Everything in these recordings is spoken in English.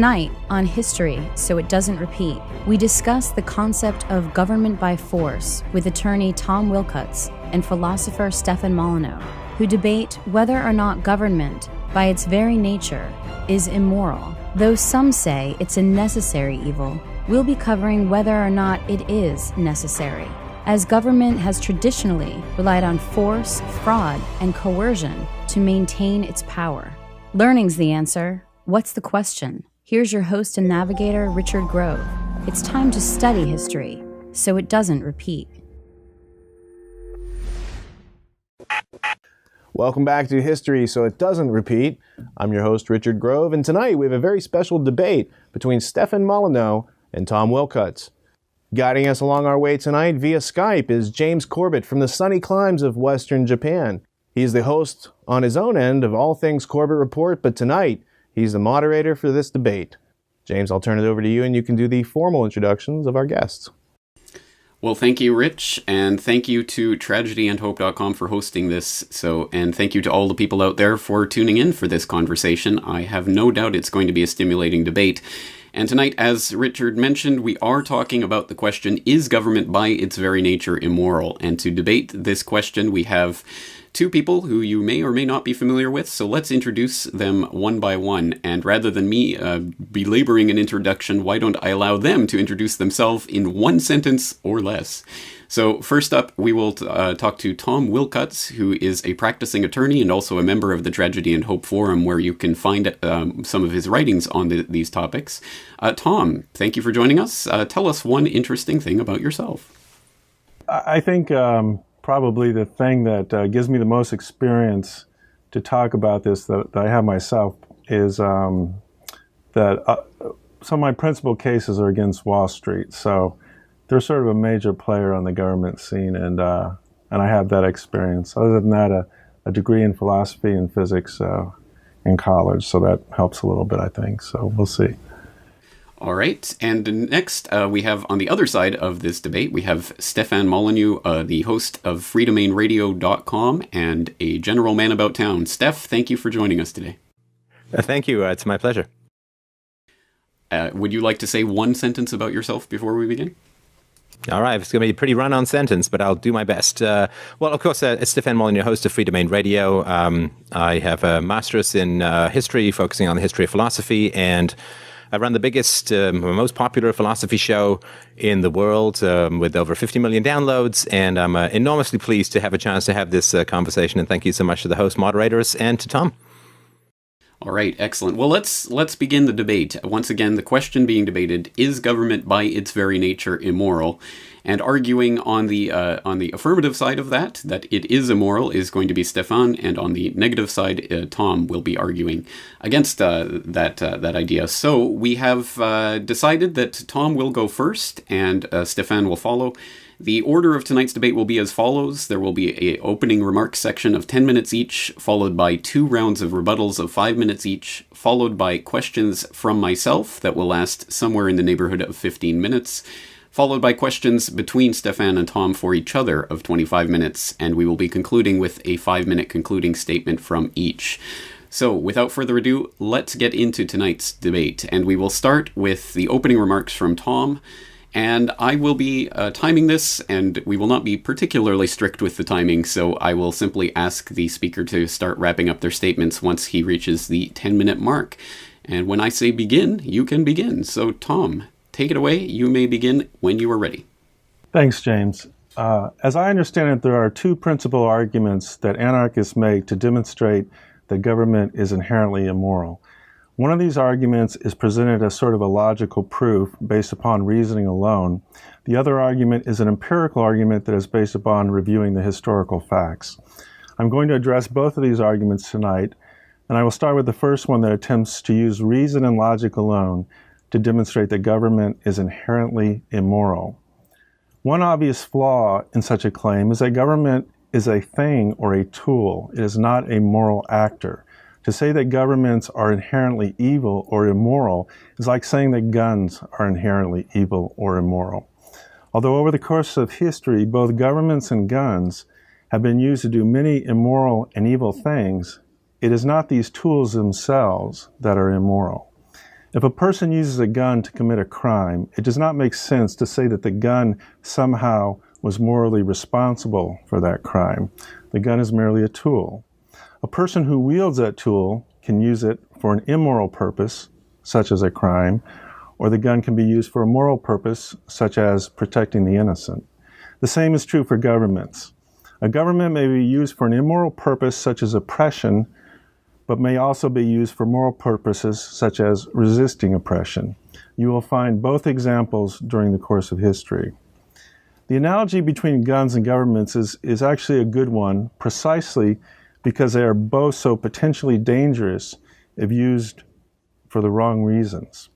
Tonight, on History, So It Doesn't Repeat, we discuss the concept of government by force with attorney Tom Wilcutts and philosopher Stefan Molyneux, who debate whether or not government, by its very nature, is immoral. Though some say it's a necessary evil, we'll be covering whether or not it is necessary, as government has traditionally relied on force, fraud, and coercion to maintain its power. Learning's the answer. What's the question? Here's your host and navigator, Richard Grove. It's time to study history, so it doesn't repeat. Welcome back to History, So It Doesn't Repeat. I'm your host, Richard Grove, and tonight we have a very special debate between Stefan Molyneux and Tom Wilcutts. Guiding us along our way tonight via Skype is James Corbett from the sunny climes of Western Japan. He's the host on his own end of All Things Corbett Report, but tonight he's the moderator for this debate. James, I'll turn it over to you and you can do the formal introductions of our guests. Well, thank you, Rich, and thank you to tragedyandhope.com for hosting this. And thank you to all the people out there for tuning in for this conversation. I have no doubt it's going to be a stimulating debate. And tonight, as Richard mentioned, we are talking about the question, is government by its very nature immoral? And to debate this question, we have two people who you may or may not be familiar with, so let's introduce them one by one. And rather than me belaboring an introduction, why don't I allow them to introduce themselves in one sentence or less? So first up, we will talk to Tom Wilcutts, who is a practicing attorney and also a member of the Tragedy and Hope Forum, where you can find some of his writings on these topics. Tom, thank you for joining us. Tell us one interesting thing about yourself. I think probably the thing that gives me the most experience to talk about this that I have myself is that some of my principal cases are against Wall Street. So they're sort of a major player on the government scene, and I have that experience. Other than that, a degree in philosophy and physics in college, so that helps a little bit, I think. So we'll see. All right, and next we have on the other side of this debate, we have Stefan Molyneux, the host of freedomainradio.com and a general man about town. Steph, thank you for joining us today. Thank you. It's my pleasure. Would you like to say one sentence about yourself before we begin? All right, it's going to be a pretty run-on sentence, but I'll do my best. Well, of course, it's Stefan Molyneux, host of Free Domain Radio. I have a master's in history, focusing on the history of philosophy, and I run the biggest, most popular philosophy show in the world with over 50 million downloads, and I'm enormously pleased to have a chance to have this conversation, and thank you so much to the host moderators and to Tom. All right, excellent. Well, let's begin the debate. Once again, the question being debated, is government by its very nature immoral? And arguing on the affirmative side of that it is immoral, is going to be Stefan, and on the negative side, Tom will be arguing against that idea. So we have decided that Tom will go first, and Stefan will follow. The order of tonight's debate will be as follows. There will be an opening remarks section of 10 minutes each, followed by 2 rounds of rebuttals of 5 minutes each, followed by questions from myself that will last somewhere in the neighborhood of 15 minutes, followed by questions between Stefan and Tom for each other of 25 minutes, and we will be concluding with a 5-minute concluding statement from each. So, without further ado, let's get into tonight's debate, and we will start with the opening remarks from Tom. And I will be timing this, and we will not be particularly strict with the timing, so I will simply ask the speaker to start wrapping up their statements once he reaches the 10-minute mark. And when I say begin, you can begin. So, Tom, take it away. You may begin when you are ready. Thanks, James. As I understand it, there are 2 principal arguments that anarchists make to demonstrate that government is inherently immoral. One of these arguments is presented as sort of a logical proof based upon reasoning alone. The other argument is an empirical argument that is based upon reviewing the historical facts. I'm going to address both of these arguments tonight, and I will start with the first one that attempts to use reason and logic alone to demonstrate that government is inherently immoral. One obvious flaw in such a claim is that government is a thing or a tool. It is not a moral actor. To say that governments are inherently evil or immoral is like saying that guns are inherently evil or immoral. Although over the course of history, both governments and guns have been used to do many immoral and evil things, it is not these tools themselves that are immoral. If a person uses a gun to commit a crime, it does not make sense to say that the gun somehow was morally responsible for that crime. The gun is merely a tool. A person who wields that tool can use it for an immoral purpose, such as a crime, or the gun can be used for a moral purpose, such as protecting the innocent. The same is true for governments. A government may be used for an immoral purpose, such as oppression, but may also be used for moral purposes, such as resisting oppression. You will find both examples during the course of history. The analogy between guns and governments is actually a good one, precisely because they are both so potentially dangerous if used for the wrong reasons.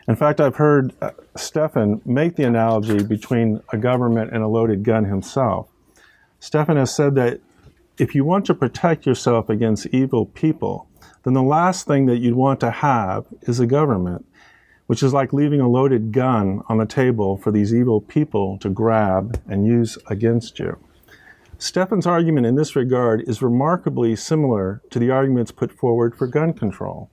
In fact, I've heard Stefan make the analogy between a government and a loaded gun himself. Stefan has said that if you want to protect yourself against evil people, then the last thing that you'd want to have is a government, which is like leaving a loaded gun on the table for these evil people to grab and use against you. Stefan's argument in this regard is remarkably similar to the arguments put forward for gun control.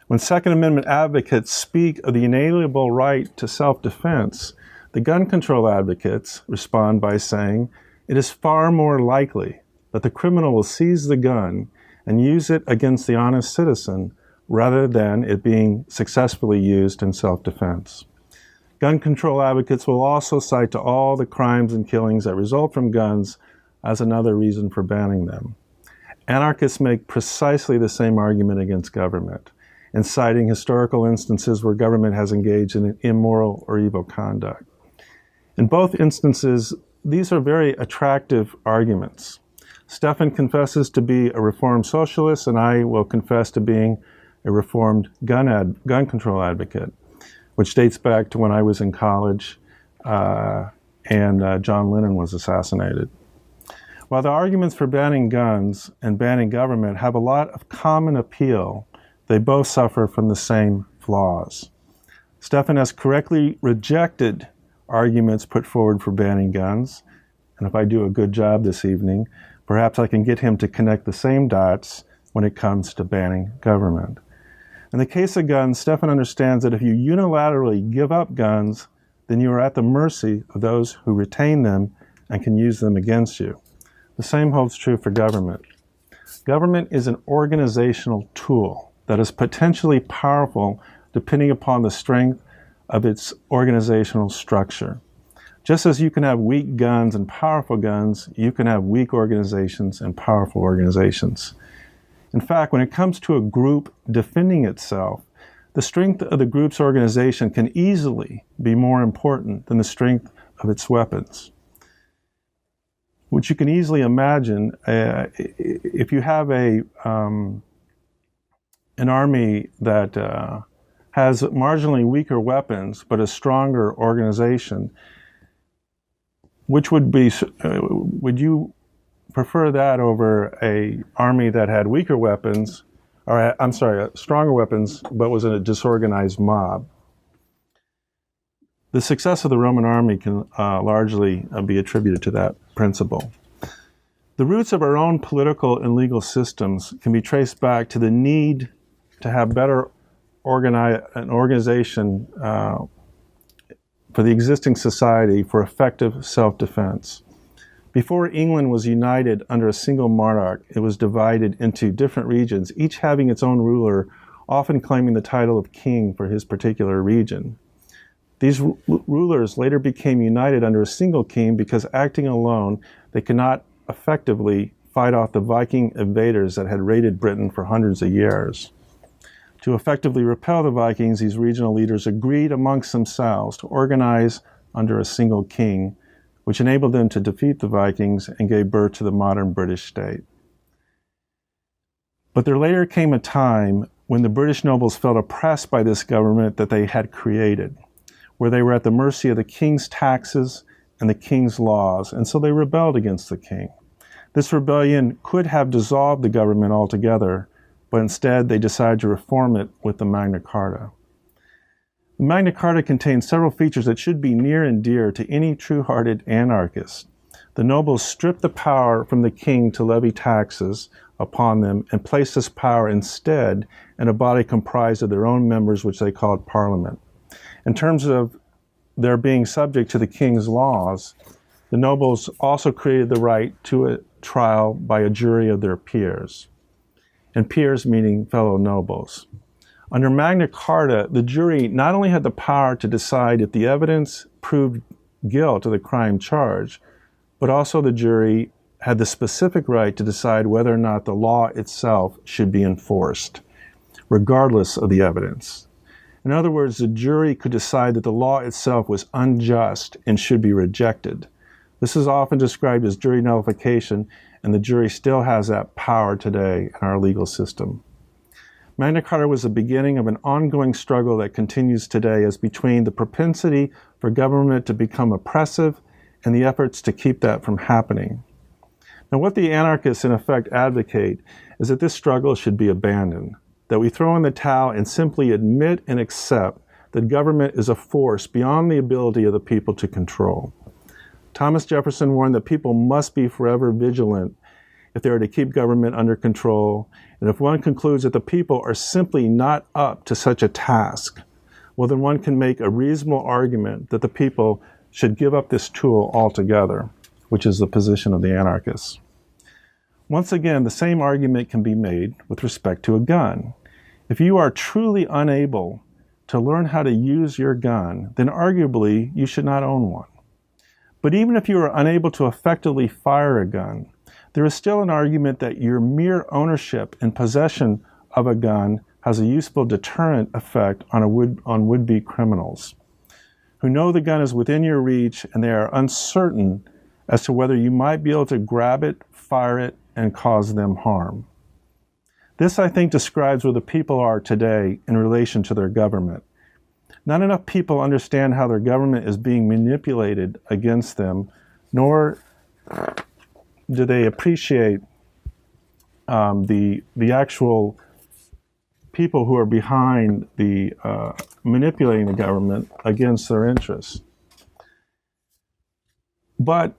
When Second Amendment advocates speak of the inalienable right to self-defense, the gun control advocates respond by saying, it is far more likely that the criminal will seize the gun and use it against the honest citizen rather than it being successfully used in self-defense. Gun control advocates will also cite to all the crimes and killings that result from guns as another reason for banning them. Anarchists make precisely the same argument against government, in citing historical instances where government has engaged in immoral or evil conduct. In both instances, these are very attractive arguments. Stefan confesses to be a reformed socialist, and I will confess to being a reformed gun control advocate, which dates back to when I was in college and John Lennon was assassinated. While the arguments for banning guns and banning government have a lot of common appeal, they both suffer from the same flaws. Stefan has correctly rejected arguments put forward for banning guns, and if I do a good job this evening, perhaps I can get him to connect the same dots when it comes to banning government. In the case of guns, Stefan understands that if you unilaterally give up guns, then you are at the mercy of those who retain them and can use them against you. The same holds true for government. Government is an organizational tool that is potentially powerful depending upon the strength of its organizational structure. Just as you can have weak guns and powerful guns, you can have weak organizations and powerful organizations. In fact, when it comes to a group defending itself, the strength of the group's organization can easily be more important than the strength of its weapons. Which you can easily imagine if you have an army that has marginally weaker weapons but a stronger organization. Which would you prefer that over an army that had weaker weapons, stronger weapons, but was in a disorganized mob? The success of the Roman army can largely be attributed to that principle. The roots of our own political and legal systems can be traced back to the need to have better organization for the existing society for effective self-defense. Before England was united under a single monarch, it was divided into different regions, each having its own ruler, often claiming the title of king for his particular region. These rulers later became united under a single king because, acting alone, they could not effectively fight off the Viking invaders that had raided Britain for hundreds of years. To effectively repel the Vikings, these regional leaders agreed amongst themselves to organize under a single king, which enabled them to defeat the Vikings and gave birth to the modern British state. But there later came a time when the British nobles felt oppressed by this government that they had created, where they were at the mercy of the king's taxes and the king's laws, and so they rebelled against the king. This rebellion could have dissolved the government altogether, but instead they decided to reform it with the Magna Carta. The Magna Carta contains several features that should be near and dear to any true-hearted anarchist. The nobles stripped the power from the king to levy taxes upon them and placed this power instead in a body comprised of their own members, which they called parliament. In terms of their being subject to the king's laws, the nobles also created the right to a trial by a jury of their peers, and peers meaning fellow nobles. Under Magna Carta, the jury not only had the power to decide if the evidence proved guilt of the crime charged, but also the jury had the specific right to decide whether or not the law itself should be enforced, regardless of the evidence. In other words, the jury could decide that the law itself was unjust and should be rejected. This is often described as jury nullification, and the jury still has that power today in our legal system. Magna Carta was the beginning of an ongoing struggle that continues today as between the propensity for government to become oppressive and the efforts to keep that from happening. Now, what the anarchists in effect advocate is that this struggle should be abandoned, that we throw in the towel and simply admit and accept that government is a force beyond the ability of the people to control. Thomas Jefferson warned that people must be forever vigilant if they are to keep government under control, and if one concludes that the people are simply not up to such a task, well, then one can make a reasonable argument that the people should give up this tool altogether, which is the position of the anarchists. Once again, the same argument can be made with respect to a gun. If you are truly unable to learn how to use your gun, then arguably you should not own one. But even if you are unable to effectively fire a gun, there is still an argument that your mere ownership and possession of a gun has a useful deterrent effect on would-be criminals who know the gun is within your reach and they are uncertain as to whether you might be able to grab it, fire it, and cause them harm. This, I think, describes where the people are today in relation to their government. Not enough people understand how their government is being manipulated against them, nor do they appreciate the actual people who are behind the manipulating the government against their interests. But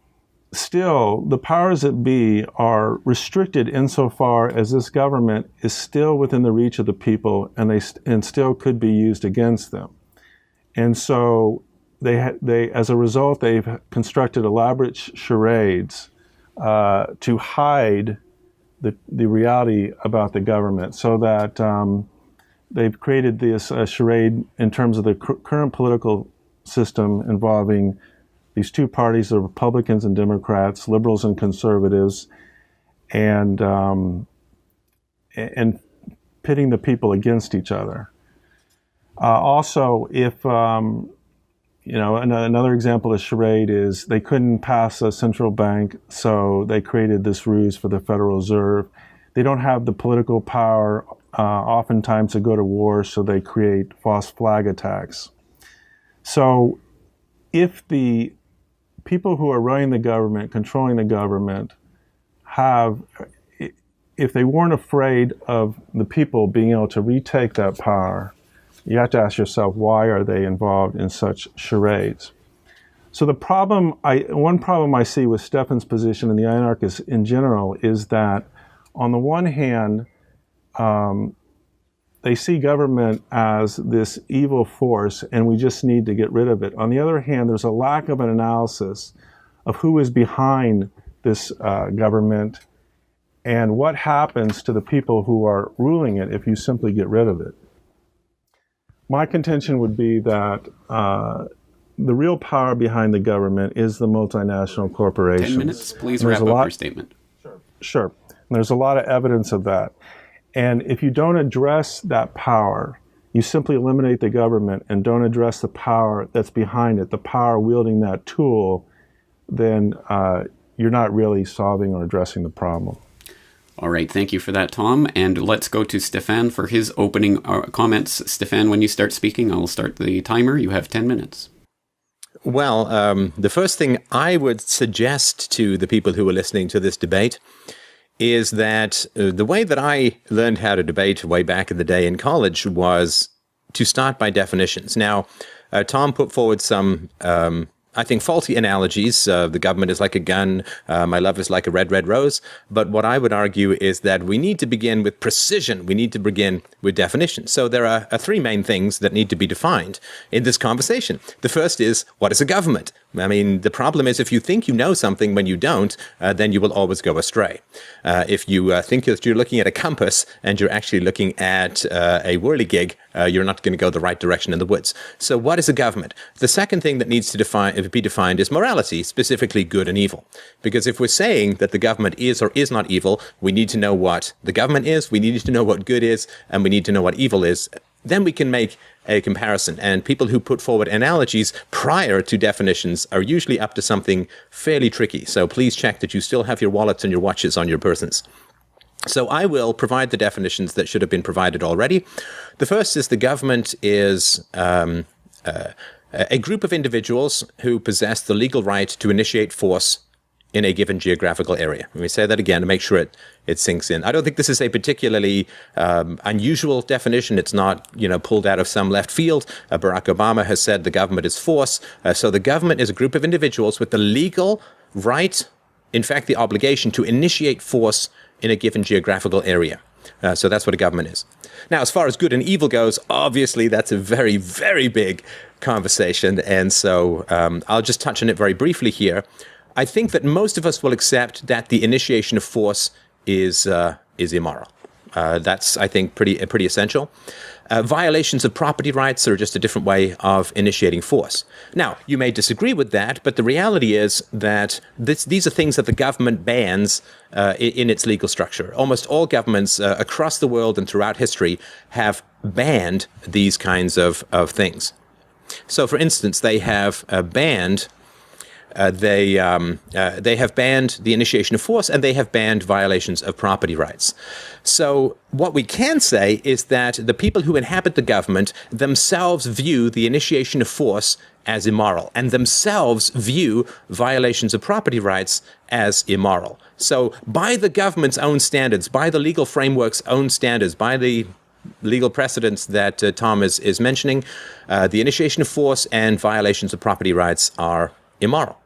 still, the powers that be are restricted insofar as this government is still within the reach of the people, and still could be used against them. And so they as a result, they've constructed elaborate charades to hide the reality about the government, so that they've created this charade in terms of the current political system involving these two parties, the Republicans and Democrats, liberals and conservatives, and pitting the people against each other. Also, if another example of charade is they couldn't pass a central bank, so they created this ruse for the Federal Reserve. They don't have the political power oftentimes to go to war, so they create false flag attacks. So if the people who are running the government, controlling the government, if they weren't afraid of the people being able to retake that power, you have to ask yourself, why are they involved in such charades? So one problem I see with Stefan's position and the anarchists in general is that, on the one hand, they see government as this evil force and we just need to get rid of it. On the other hand, there's a lack of an analysis of who is behind this government and what happens to the people who are ruling it if you simply get rid of it. My contention would be that the real power behind the government is the multinational corporations. 10 minutes, please wrap up your statement. Sure. And there's a lot of evidence of that. And if you don't address that power, you simply eliminate the government and don't address the power that's behind it, the power wielding that tool, then you're not really solving or addressing the problem. All right, thank you for that, Tom. And let's go to Stefan for his opening comments. Stefan, when you start speaking, I'll start the timer. You have 10 minutes. Well, the first thing I would suggest to the people who are listening to this debate is that the way that I learned how to debate way back in the day in college was to start by definitions. Now, Tom put forward some I think, faulty analogies. The government is like a gun. My love is like a red, red rose. But what I would argue is that we need to begin with precision. We need to begin with definition. So there are three main things that need to be defined in this conversation. The first is, what is a government? I mean, the problem is if you think you know something when you don't, then you will always go astray. If you think that you're looking at a compass and you're actually looking at a whirligig, you're not going to go the right direction in the woods. So what is a government? The second thing that needs to be defined is morality, specifically good and evil. Because if we're saying that the government is or is not evil, we need to know what the government is, we need to know what good is, and we need to know what evil is. Then we can make a comparison. And people who put forward analogies prior to definitions are usually up to something fairly tricky. So please check that you still have your wallets and your watches on your persons. So I will provide the definitions that should have been provided already. The first is the government is a group of individuals who possess the legal right to initiate force in a given geographical area. Let me say that again to make sure it sinks in. I don't think this is a particularly unusual definition. It's not, pulled out of some left field. Barack Obama has said the government is force. So the government is a group of individuals with the legal right, in fact, the obligation to initiate force in a given geographical area. So that's what a government is. Now, as far as good and evil goes, obviously that's a very, very big conversation. And so I'll just touch on it very briefly here. I think that most of us will accept that the initiation of force is immoral. That's, I think, pretty essential. Violations of property rights are just a different way of initiating force. Now, you may disagree with that, but the reality is that these are things that the government bans in its legal structure. Almost all governments across the world and throughout history have banned these kinds of things. So, for instance, they have banned they have banned the initiation of force, and they have banned violations of property rights. So what we can say is that the people who inhabit the government themselves view the initiation of force as immoral, and themselves view violations of property rights as immoral. So by the government's own standards, by the legal framework's own standards, by the legal precedents that Tom is mentioning, the initiation of force and violations of property rights are immoral.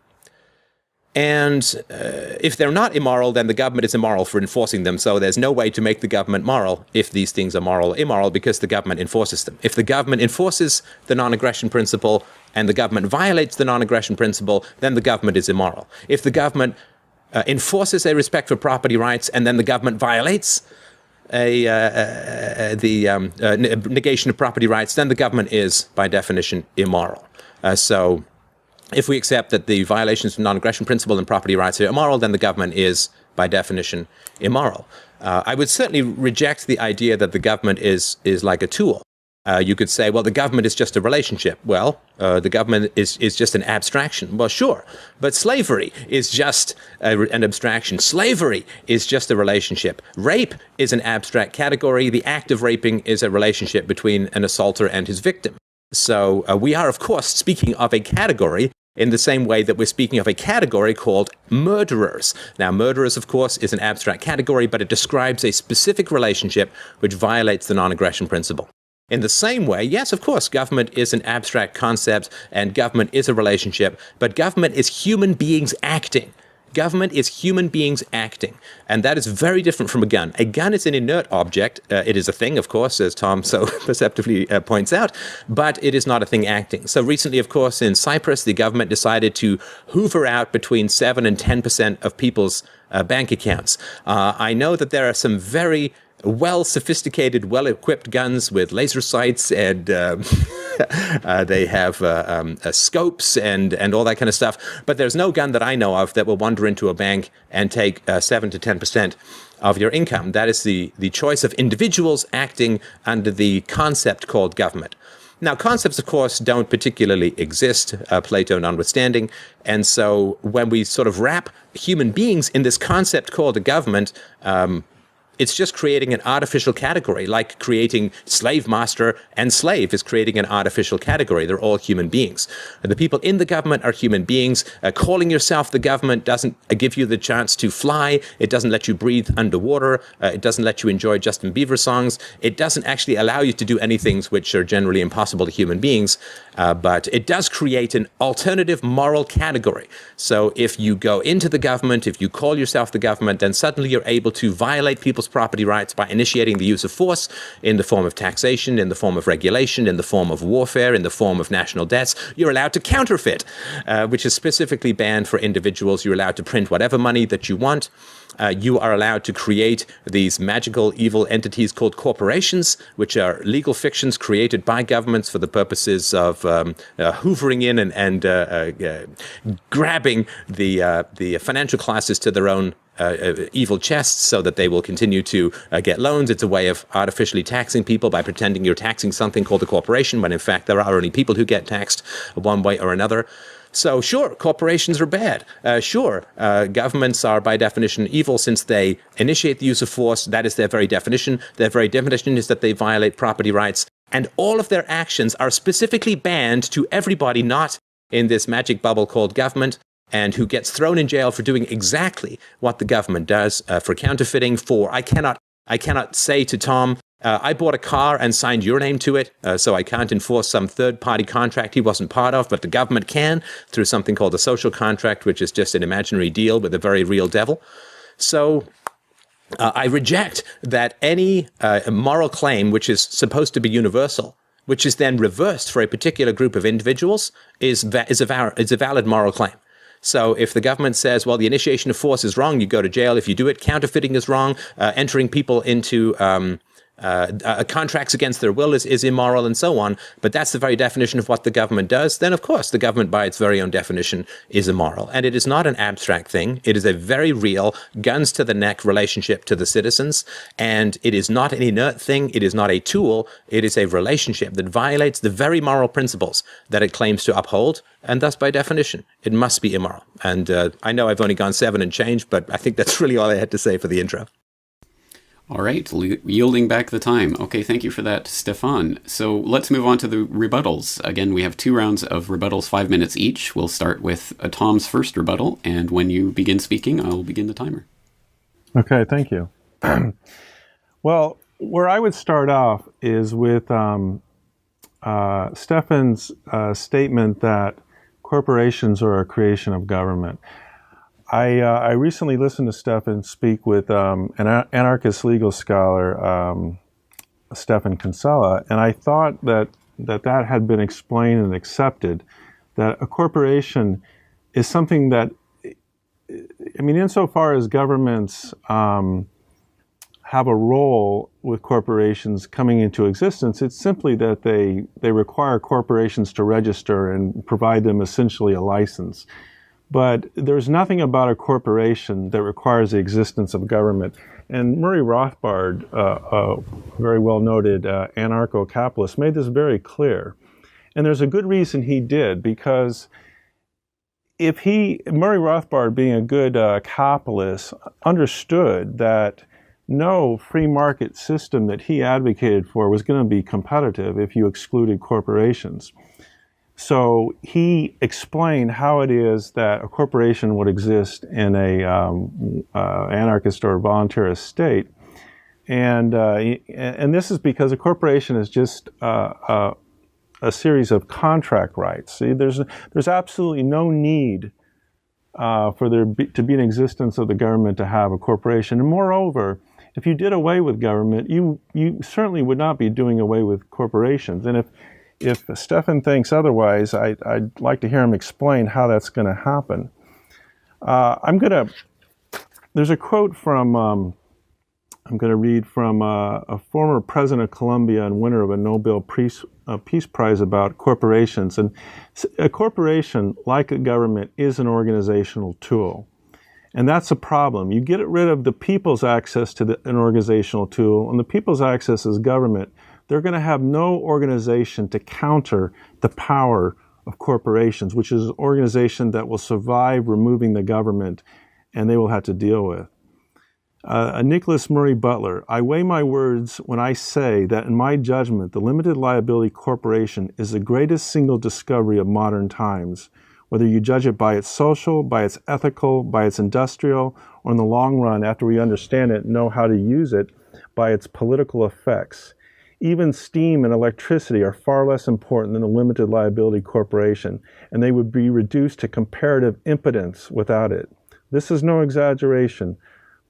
And if they're not immoral, then the government is immoral for enforcing them. So there's no way to make the government moral if these things are moral or immoral, because the government enforces them. If the government enforces the non-aggression principle and the government violates the non-aggression principle, then the government is immoral. If the government enforces a respect for property rights and then the government violates the negation of property rights, then the government is, by definition, immoral. So if we accept that the violations of non-aggression principle and property rights are immoral, then the government is, by definition, immoral. I would certainly reject the idea that the government is like a tool. You could say, well, the government is just a relationship. Well, the government is just an abstraction. Well, sure, but slavery is just an abstraction. Slavery is just a relationship. Rape is an abstract category. The act of raping is a relationship between an assaulter and his victim. So we are, of course, speaking of a category in the same way that we're speaking of a category called murderers. Now, murderers, of course, is an abstract category, but it describes a specific relationship which violates the non-aggression principle. In the same way, yes, of course, government is an abstract concept and government is a relationship, but government is human beings acting. Government is human beings acting, and that is very different from a gun. A gun is an inert object. It is a thing, of course, as Tom so perceptively points out, but it is not a thing acting. So recently, of course, in Cyprus, the government decided to hoover out between 7 and 10% of people's bank accounts. I know that there are some very well-sophisticated, well-equipped guns with laser sights, and they have scopes and all that kind of stuff. But there's no gun that I know of that will wander into a bank and take 7 to 10% of your income. That is the choice of individuals acting under the concept called government. Now, concepts, of course, don't particularly exist, Plato notwithstanding. And so when we sort of wrap human beings in this concept called a government, It's just creating an artificial category, like creating slave master and slave is creating an artificial category. They're all human beings. The people in the government are human beings. Calling yourself the government doesn't give you the chance to fly. It doesn't let you breathe underwater. It doesn't let you enjoy Justin Bieber songs. It doesn't actually allow you to do any things which are generally impossible to human beings. But it does create an alternative moral category. So if you go into the government, if you call yourself the government, then suddenly you're able to violate people's property rights by initiating the use of force in the form of taxation, in the form of regulation, in the form of warfare, in the form of national debts. You're allowed to counterfeit, which is specifically banned for individuals. You're allowed to print whatever money that you want. You are allowed to create these magical evil entities called corporations, which are legal fictions created by governments for the purposes of hoovering in and grabbing the financial classes to their own evil chests so that they will continue to get loans. It's a way of artificially taxing people by pretending you're taxing something called a corporation, when in fact there are only people who get taxed one way or another. So sure, corporations are bad. Sure, governments are by definition evil since they initiate the use of force. That is their very definition. Their very definition is that they violate property rights. And all of their actions are specifically banned to everybody not in this magic bubble called government, and who gets thrown in jail for doing exactly what the government does, for counterfeiting, for I cannot say to Tom, I bought a car and signed your name to it, so I can't enforce some third-party contract he wasn't part of, but the government can through something called a social contract, which is just an imaginary deal with a very real devil. So I reject that any moral claim which is supposed to be universal, which is then reversed for a particular group of individuals, is a valid moral claim. So if the government says, well, the initiation of force is wrong, you go to jail if you do it. Counterfeiting is wrong. Entering people into contracts against their will is immoral, and so on. But that's the very definition of what the government does. Then, of course, the government, by its very own definition, is immoral. And it is not an abstract thing. It is a very real, guns-to-the-neck relationship to the citizens. And it is not an inert thing. It is not a tool. It is a relationship that violates the very moral principles that it claims to uphold. And thus, by definition, it must be immoral. And I know I've only gone 7 and change, but I think that's really all I had to say for the intro. All right, yielding back the time. Okay, thank you for that, Stefan. So let's move on to the rebuttals. Again, we have 2 rounds of rebuttals, 5 minutes each. We'll start with Tom's first rebuttal, and when you begin speaking, I'll begin the timer. Okay, thank you. Well, where I would start off is with Stefan's statement that corporations are a creation of government. I recently listened to Stefan speak with an anarchist legal scholar, Stefan Kinsella, and I thought that had been explained and accepted, that a corporation is something that, I mean, insofar as governments have a role with corporations coming into existence, it's simply that they require corporations to register and provide them essentially a license. But there's nothing about a corporation that requires the existence of government. And Murray Rothbard, a very well-noted anarcho-capitalist, made this very clear. And there's a good reason he did, because Murray Rothbard, being a good capitalist, understood that no free market system that he advocated for was going to be competitive if you excluded corporations. So he explained how it is that a corporation would exist in a anarchist or voluntarist state, and this is because a corporation is just a series of contract rights. See, there's absolutely no need for there to be an existence of the government to have a corporation, and moreover, if you did away with government, you certainly would not be doing away with corporations, and if Stefan thinks otherwise, I'd like to hear him explain how that's going to happen. There's a quote from, I'm going to read from a former president of Colombia and winner of a Nobel Peace Prize about corporations. And a corporation, like a government, is an organizational tool. And that's a problem. You get rid of the people's access to an organizational tool, and the people's access is government. They're going to have no organization to counter the power of corporations, which is an organization that will survive removing the government, and they will have to deal with. Nicholas Murray Butler, I weigh my words when I say that in my judgment, the limited liability corporation is the greatest single discovery of modern times, whether you judge it by its social, by its ethical, by its industrial, or in the long run, after we understand it, know how to use it, by its political effects. Even steam and electricity are far less important than a limited liability corporation, and they would be reduced to comparative impotence without it. This is no exaggeration,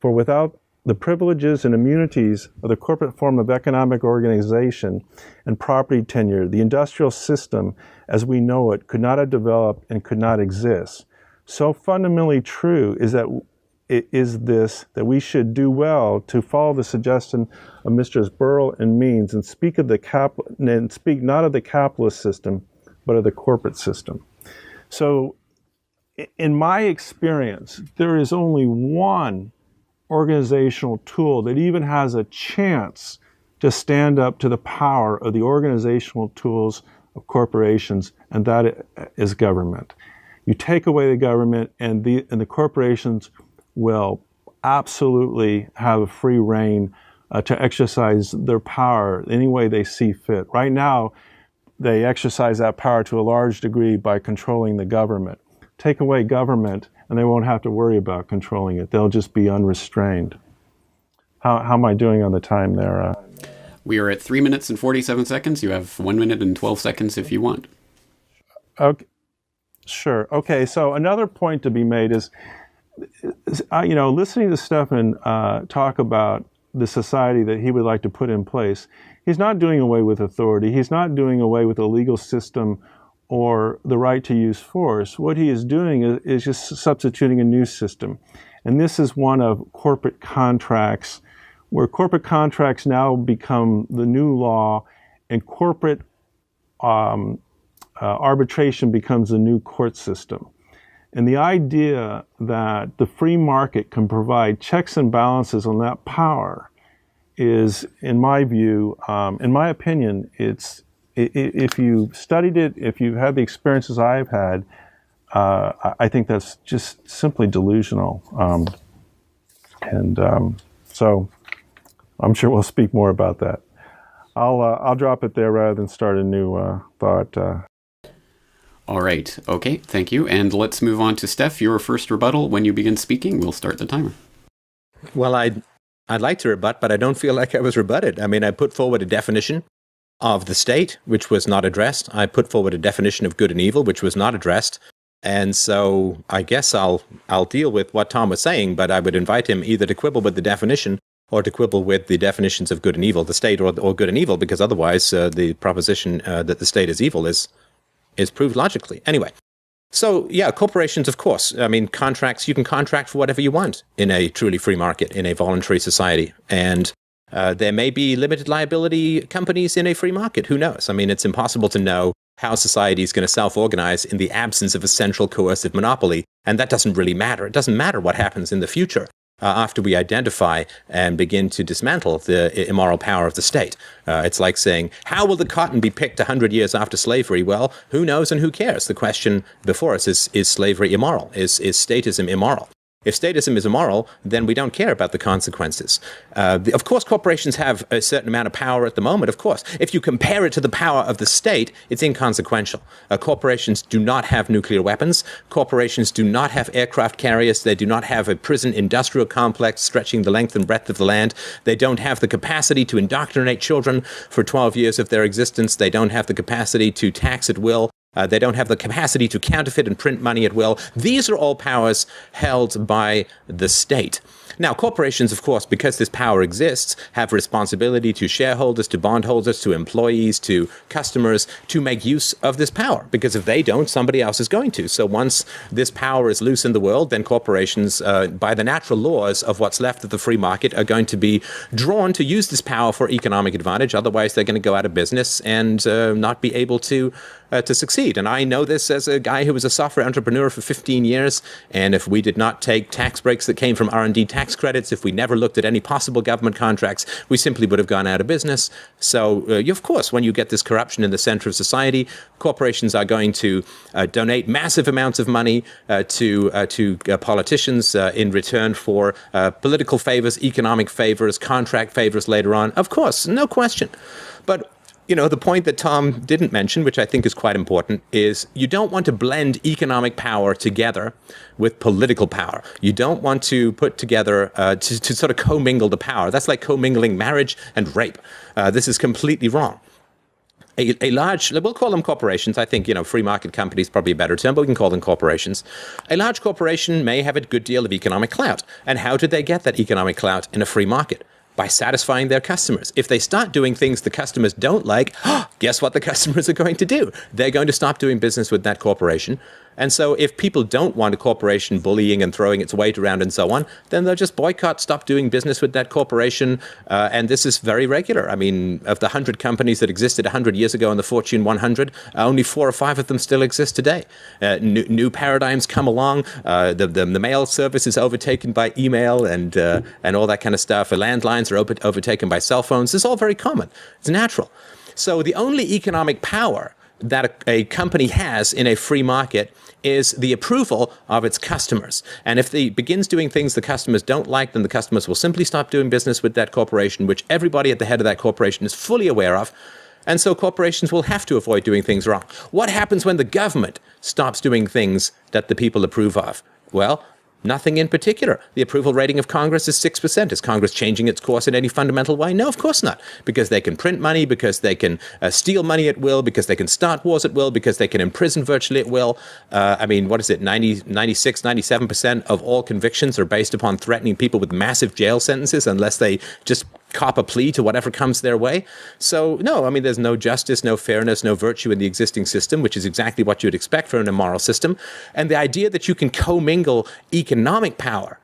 for without the privileges and immunities of the corporate form of economic organization and property tenure, the industrial system as we know it could not have developed and could not exist. So fundamentally true is that that we should do well to follow the suggestion of Messrs. Burrell and Means and speak not of the capitalist system, but of the corporate system. So, in my experience, there is only one organizational tool that even has a chance to stand up to the power of the organizational tools of corporations, and that is government. You take away the government, and the corporations will absolutely have a free rein to exercise their power any way they see fit. Right now, they exercise that power to a large degree by controlling the government. Take away government, and they won't have to worry about controlling it. They'll just be unrestrained. How am I doing on the time there? We are at 3 minutes and 47 seconds. You have 1 minute and 12 seconds if you want. Okay, sure. Okay, so another point to be made is, listening to Stefan talk about the society that he would like to put in place, he's not doing away with authority. He's not doing away with the legal system or the right to use force. What he is doing is just substituting a new system. And this is one of corporate contracts, where corporate contracts now become the new law, and corporate arbitration becomes the new court system. And the idea that the free market can provide checks and balances on that power is, in my view, in my opinion, if you studied it, if you've had the experiences I've had, I think that's just simply delusional. So I'm sure we'll speak more about that. I'll drop it there rather than start a new thought. All right. Okay. Thank you. And let's move on to Steph. Your first rebuttal. When you begin speaking, we'll start the timer. Well, I'd like to rebut, but I don't feel like I was rebutted. I mean, I put forward a definition of the state, which was not addressed. I put forward a definition of good and evil, which was not addressed. And so I guess I'll deal with what Tom was saying, but I would invite him either to quibble with the definition or to quibble with the definitions of good and evil, the state or good and evil, because otherwise the proposition that the state is evil is proved logically. Anyway, so yeah, corporations, of course. I mean, contracts, you can contract for whatever you want in a truly free market, in a voluntary society. And there may be limited liability companies in a free market. Who knows? I mean, it's impossible to know how society is going to self-organize in the absence of a central coercive monopoly. And that doesn't really matter. It doesn't matter what happens in the future after we identify and begin to dismantle the immoral power of the state. It's like saying, how will the cotton be picked 100 years after slavery? Well, who knows and who cares? The question before us is slavery immoral? Is statism immoral? If statism is immoral, then we don't care about the consequences. Of course, corporations have a certain amount of power at the moment, of course. If you compare it to the power of the state, it's inconsequential. Corporations do not have nuclear weapons. Corporations do not have aircraft carriers. They do not have a prison industrial complex stretching the length and breadth of the land. They don't have the capacity to indoctrinate children for 12 years of their existence. They don't have the capacity to tax at will. They don't have the capacity to counterfeit and print money at will. These are all powers held by the state. Now, corporations, of course, because this power exists, have responsibility to shareholders, to bondholders, to employees, to customers, to make use of this power. Because if they don't, somebody else is going to. So once this power is loose in the world, then corporations, by the natural laws of what's left of the free market, are going to be drawn to use this power for economic advantage. Otherwise, they're going to go out of business and not be able to to succeed. And I know this as a guy who was a software entrepreneur for 15 years. And if we did not take tax breaks that came from R&D tax credits, if we never looked at any possible government contracts, we simply would have gone out of business. So, of course, when you get this corruption in the center of society, corporations are going to donate massive amounts of money to politicians in return for political favors, economic favors, contract favors later on. Of course, no question. But the point that Tom didn't mention, which I think is quite important, is you don't want to blend economic power together with political power. You don't want to put together, to sort of commingle the power. That's like commingling marriage and rape. This is completely wrong. A large, we'll call them corporations. I think, free market companies probably a better term, but we can call them corporations. A large corporation may have a good deal of economic clout. And how did they get that economic clout in a free market? By satisfying their customers. If they start doing things the customers don't like, guess what the customers are going to do? They're going to stop doing business with that corporation. And so if people don't want a corporation bullying and throwing its weight around and so on, then they'll just boycott, stop doing business with that corporation. And this is very regular. I mean, of the 100 companies that existed 100 years ago in the Fortune 100, only 4 or 5 of them still exist today. New paradigms come along. The mail service is overtaken by email and all that kind of stuff. Landlines are overtaken by cell phones. This is all very common. It's natural. So the only economic power that a company has in a free market is the approval of its customers. And if it begins doing things the customers don't like, then the customers will simply stop doing business with that corporation, which everybody at the head of that corporation is fully aware of. And so corporations will have to avoid doing things wrong. What happens when the government stops doing things that the people approve of? Well, nothing in particular. The approval rating of Congress is 6%. Is Congress changing its course in any fundamental way? No, of course not. Because they can print money, because they can steal money at will, because they can start wars at will, because they can imprison virtually at will. 96, 97% of all convictions are based upon threatening people with massive jail sentences unless they just cop a plea to whatever comes their way. So, no, there's no justice, no fairness, no virtue in the existing system, which is exactly what you would expect from an immoral system. And the idea that you can commingle economic power,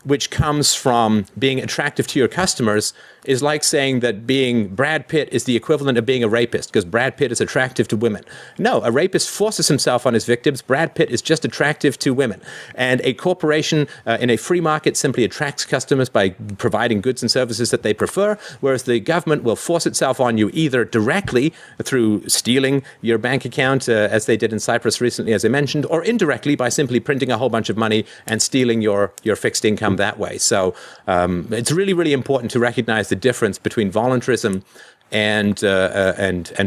which comes from being attractive to your customers, is like saying that being Brad Pitt is the equivalent of being a rapist because Brad Pitt is attractive to women. No, a rapist forces himself on his victims. Brad Pitt is just attractive to women. And a corporation in a free market simply attracts customers by providing goods and services that they prefer, whereas the government will force itself on you either directly through stealing your bank account, as they did in Cyprus recently, as I mentioned, or indirectly by simply printing a whole bunch of money and stealing your fixed income that way. So it's really, really important to recognize the difference between voluntarism and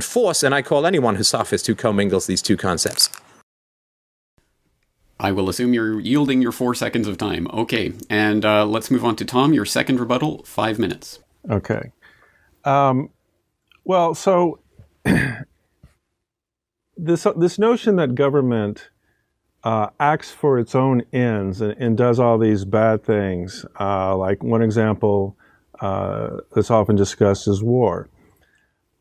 force, and I call anyone who's sophist who commingles these two concepts. I will assume you're yielding your 4 seconds of time. Okay, and let's move on to Tom. Your second rebuttal, 5 minutes. Okay. Well, so this notion that government acts for its own ends and does all these bad things, like one example that's often discussed is war.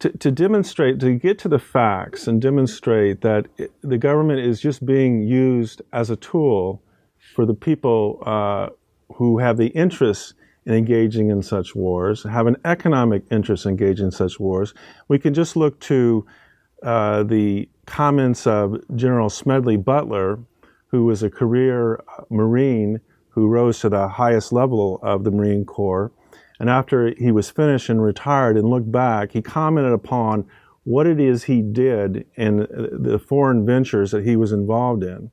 To demonstrate, to get to the facts and demonstrate that the government is just being used as a tool for the people who have the interest in engaging in such wars, have an economic interest in engaging in such wars, we can just look to the comments of General Smedley Butler, who was a career Marine who rose to the highest level of the Marine Corps. And after he was finished and retired and looked back, he commented upon what it is he did in the foreign ventures that he was involved in.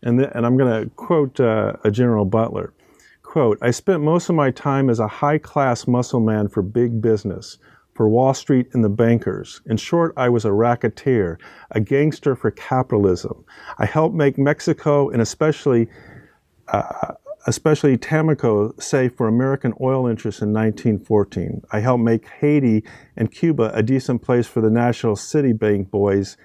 And I'm going to quote a General Butler. Quote, "I spent most of my time as a high-class muscle man for big business, for Wall Street and the bankers. In short, I was a racketeer, a gangster for capitalism. I helped make Mexico and especially Tampico safe for American oil interests in 1914. I helped make Haiti and Cuba a decent place for the National City Bank boys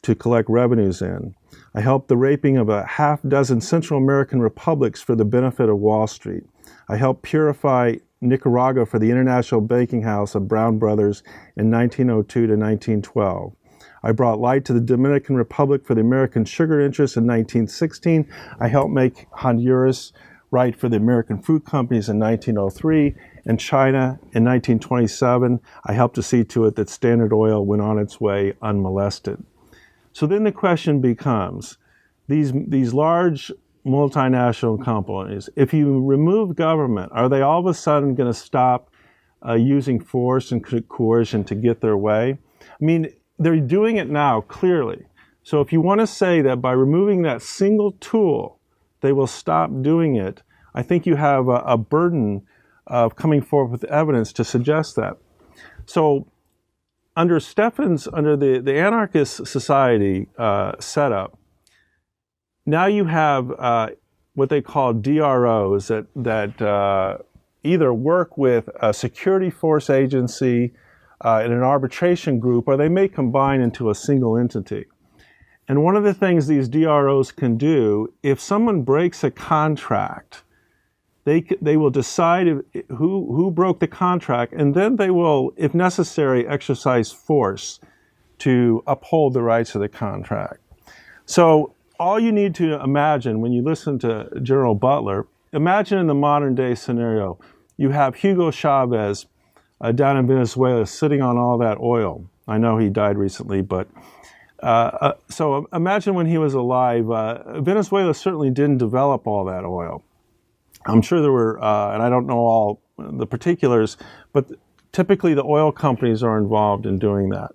to collect revenues in. I helped the raping of a half dozen Central American republics for the benefit of Wall Street. I helped purify Nicaragua for the International Banking House of Brown Brothers in 1902 to 1912. I brought light to the Dominican Republic for the American sugar interests in 1916. I helped make Honduras right for the American fruit companies in 1903. In China in 1927, I helped to see to it that Standard Oil went on its way unmolested." So then the question becomes, these large multinational companies, if you remove government, are they all of a sudden going to stop using force and coercion to get their way? I mean, they're doing it now, clearly. So if you want to say that by removing that single tool, they will stop doing it, I think you have a burden of coming forward with evidence to suggest that. So under the anarchist society setup, now you have what they call DROs that either work with a security force agency and an arbitration group, or they may combine into a single entity. And one of the things these DROs can do, if someone breaks a contract, they will decide who broke the contract, and then they will, if necessary, exercise force to uphold the rights of the contract. So all you need to imagine when you listen to General Butler, imagine in the modern day scenario, you have Hugo Chavez down in Venezuela sitting on all that oil. I know he died recently, but so imagine when he was alive, Venezuela certainly didn't develop all that oil. I'm sure there were, and I don't know all the particulars, but typically the oil companies are involved in doing that.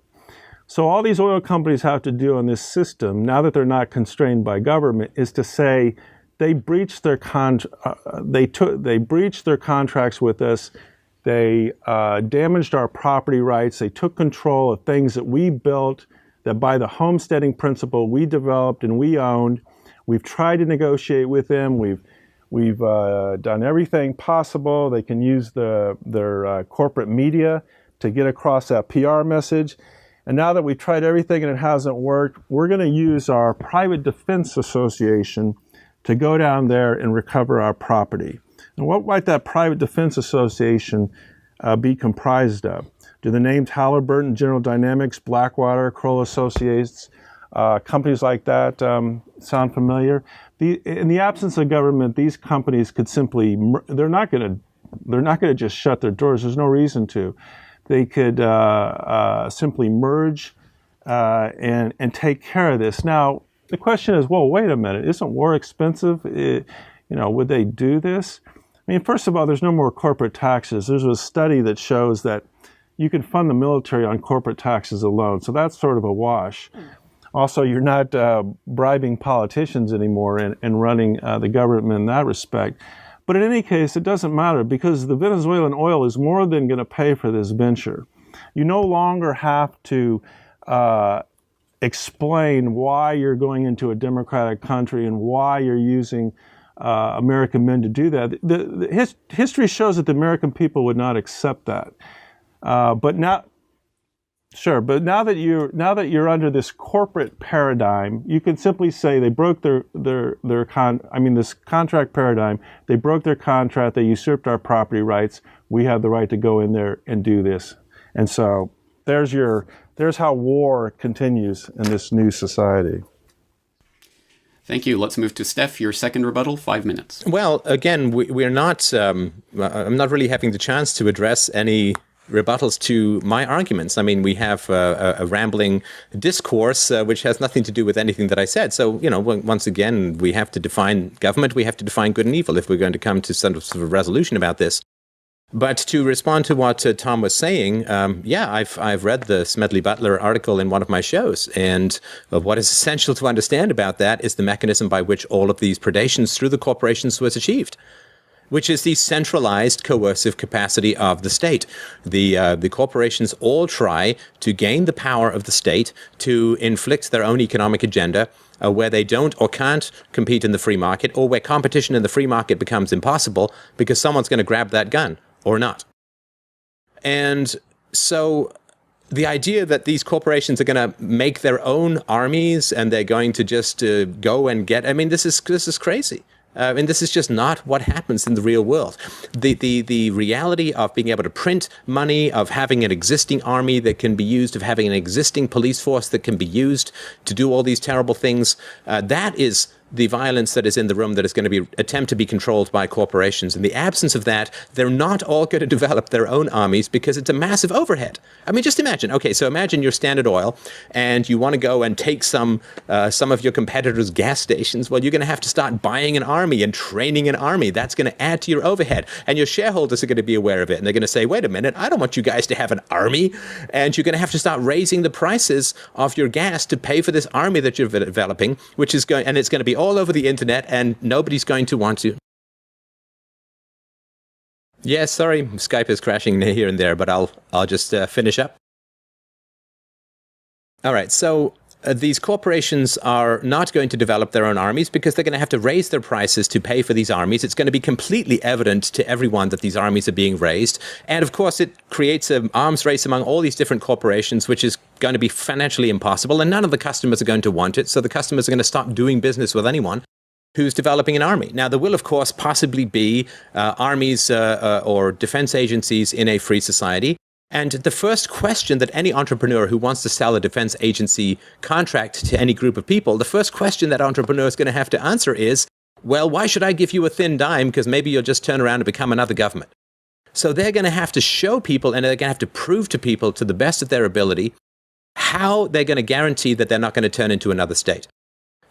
So all these oil companies have to do in this system, now that they're not constrained by government, is to say they breached their they breached their contracts with us. They damaged our property rights. They took control of things that we built, that by the homesteading principle we developed and we owned. We've tried to negotiate with them. We've done everything possible. They can use their corporate media to get across that PR message. And now that we've tried everything and it hasn't worked, we're going to use our private defense association to go down there and recover our property. And what might that private defense association be comprised of? Do the names Halliburton, General Dynamics, Blackwater, Kroll Associates, companies like that sound familiar? In the absence of government, these companies could simply, they're not going to just shut their doors. There's no reason to. They could simply merge and take care of this. Now, the question is, well, wait a minute, isn't war expensive? Would they do this? I mean, first of all, there's no more corporate taxes. There's a study that shows that you can fund the military on corporate taxes alone. So that's sort of a wash. Also, you're not bribing politicians anymore and running the government in that respect. But in any case, it doesn't matter because the Venezuelan oil is more than going to pay for this venture. You no longer have to explain why you're going into a democratic country and why you're using American men to do that. History shows that the American people would not accept that. But now that you're under this corporate paradigm, you can simply say they broke this contract paradigm. They broke their contract. They usurped our property rights. We have the right to go in there and do this. And so there's how war continues in this new society. Thank you. Let's move to Steph, your second rebuttal, 5 minutes. Well, again, we're not, I'm not really having the chance to address any rebuttals to my arguments. I mean, we have a rambling discourse which has nothing to do with anything that I said. So, once again, we have to define government, we have to define good and evil if we're going to come to some sort of resolution about this. But to respond to what Tom was saying, I've read the Smedley Butler article in one of my shows, and what is essential to understand about that is the mechanism by which all of these predations through the corporations was achieved, which is the centralized coercive capacity of the state. The corporations all try to gain the power of the state to inflict their own economic agenda where they don't or can't compete in the free market, or where competition in the free market becomes impossible because someone's going to grab that gun or not. And so the idea that these corporations are going to make their own armies and they're going to just go and get, this is crazy. And this is just not what happens in the real world. The reality of being able to print money, of having an existing army that can be used, of having an existing police force that can be used to do all these terrible things, that is the violence that is in the room that is going to attempt to be controlled by corporations. In the absence of that, they're not all going to develop their own armies because it's a massive overhead. I mean, just imagine. Okay, so imagine you're Standard Oil and you want to go and take some of your competitors' gas stations. Well, you're going to have to start buying an army and training an army. That's going to add to your overhead. And your shareholders are going to be aware of it. And they're going to say, wait a minute, I don't want you guys to have an army. And you're going to have to start raising the prices of your gas to pay for this army that you're developing, which is and it's going to be all over the internet, and nobody's going to want to. Yeah, sorry, Skype is crashing here and there, but I'll just finish up. All right, so these corporations are not going to develop their own armies because they're going to have to raise their prices to pay for these armies. It's going to be completely evident to everyone that these armies are being raised. And of course, it creates an arms race among all these different corporations, which is going to be financially impossible. And none of the customers are going to want it. So the customers are going to stop doing business with anyone who's developing an army. Now, there will, of course, possibly be armies or defense agencies in a free society. And the first question that any entrepreneur who wants to sell a defense agency contract to any group of people, the first question that entrepreneur is going to have to answer is, well, why should I give you a thin dime? Because maybe you'll just turn around and become another government. So they're going to have to show people, and they're going to have to prove to people to the best of their ability how they're going to guarantee that they're not going to turn into another state.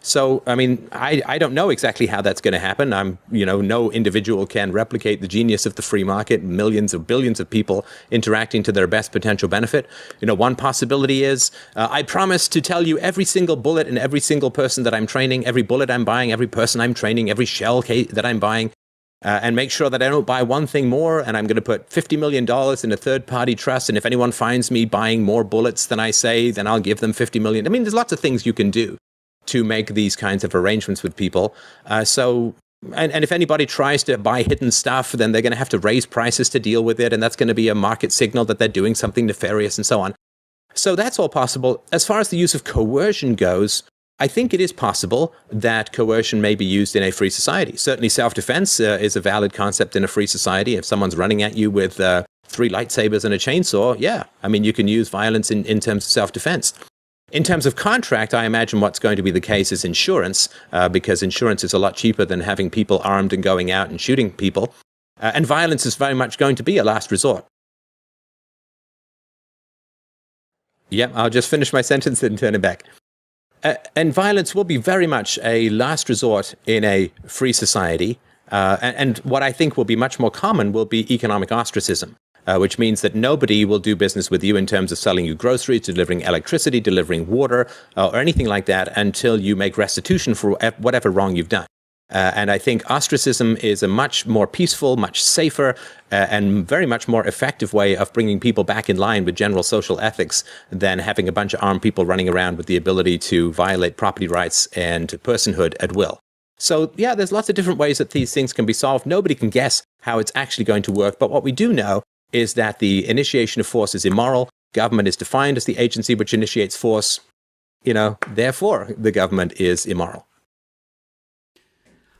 So, I mean, I don't know exactly how that's going to happen. No individual can replicate the genius of the free market, millions or billions of people interacting to their best potential benefit. One possibility is, I promise to tell you every single bullet and every single person that I'm training, every bullet I'm buying, every person I'm training, every shell that I'm buying, and make sure that I don't buy one thing more, and I'm going to put $50 million in a third-party trust, and if anyone finds me buying more bullets than I say, then I'll give them $50 million. I mean, there's lots of things you can do to make these kinds of arrangements with people. And if anybody tries to buy hidden stuff, then they're going to have to raise prices to deal with it, and that's going to be a market signal that they're doing something nefarious and so on. So that's all possible. As far as the use of coercion goes, I think it is possible that coercion may be used in a free society. Certainly self-defense is a valid concept in a free society. If someone's running at you with 3 lightsabers and a chainsaw, yeah, I mean, you can use violence in terms of self-defense. In terms of contract, I imagine what's going to be the case is insurance, because insurance is a lot cheaper than having people armed and going out and shooting people. And violence is very much going to be a last resort. Yeah, I'll just finish my sentence and turn it back. And violence will be very much a last resort in a free society. And what I think will be much more common will be economic ostracism. Which means that nobody will do business with you in terms of selling you groceries, delivering electricity, delivering water, or anything like that until you make restitution for whatever wrong you've done. And I think ostracism is a much more peaceful, much safer, and very much more effective way of bringing people back in line with general social ethics than having a bunch of armed people running around with the ability to violate property rights and personhood at will. So, yeah, there's lots of different ways that these things can be solved. Nobody can guess how it's actually going to work. But what we do know is that the initiation of force is immoral. Government is defined as the agency which initiates force. Therefore, the government is immoral.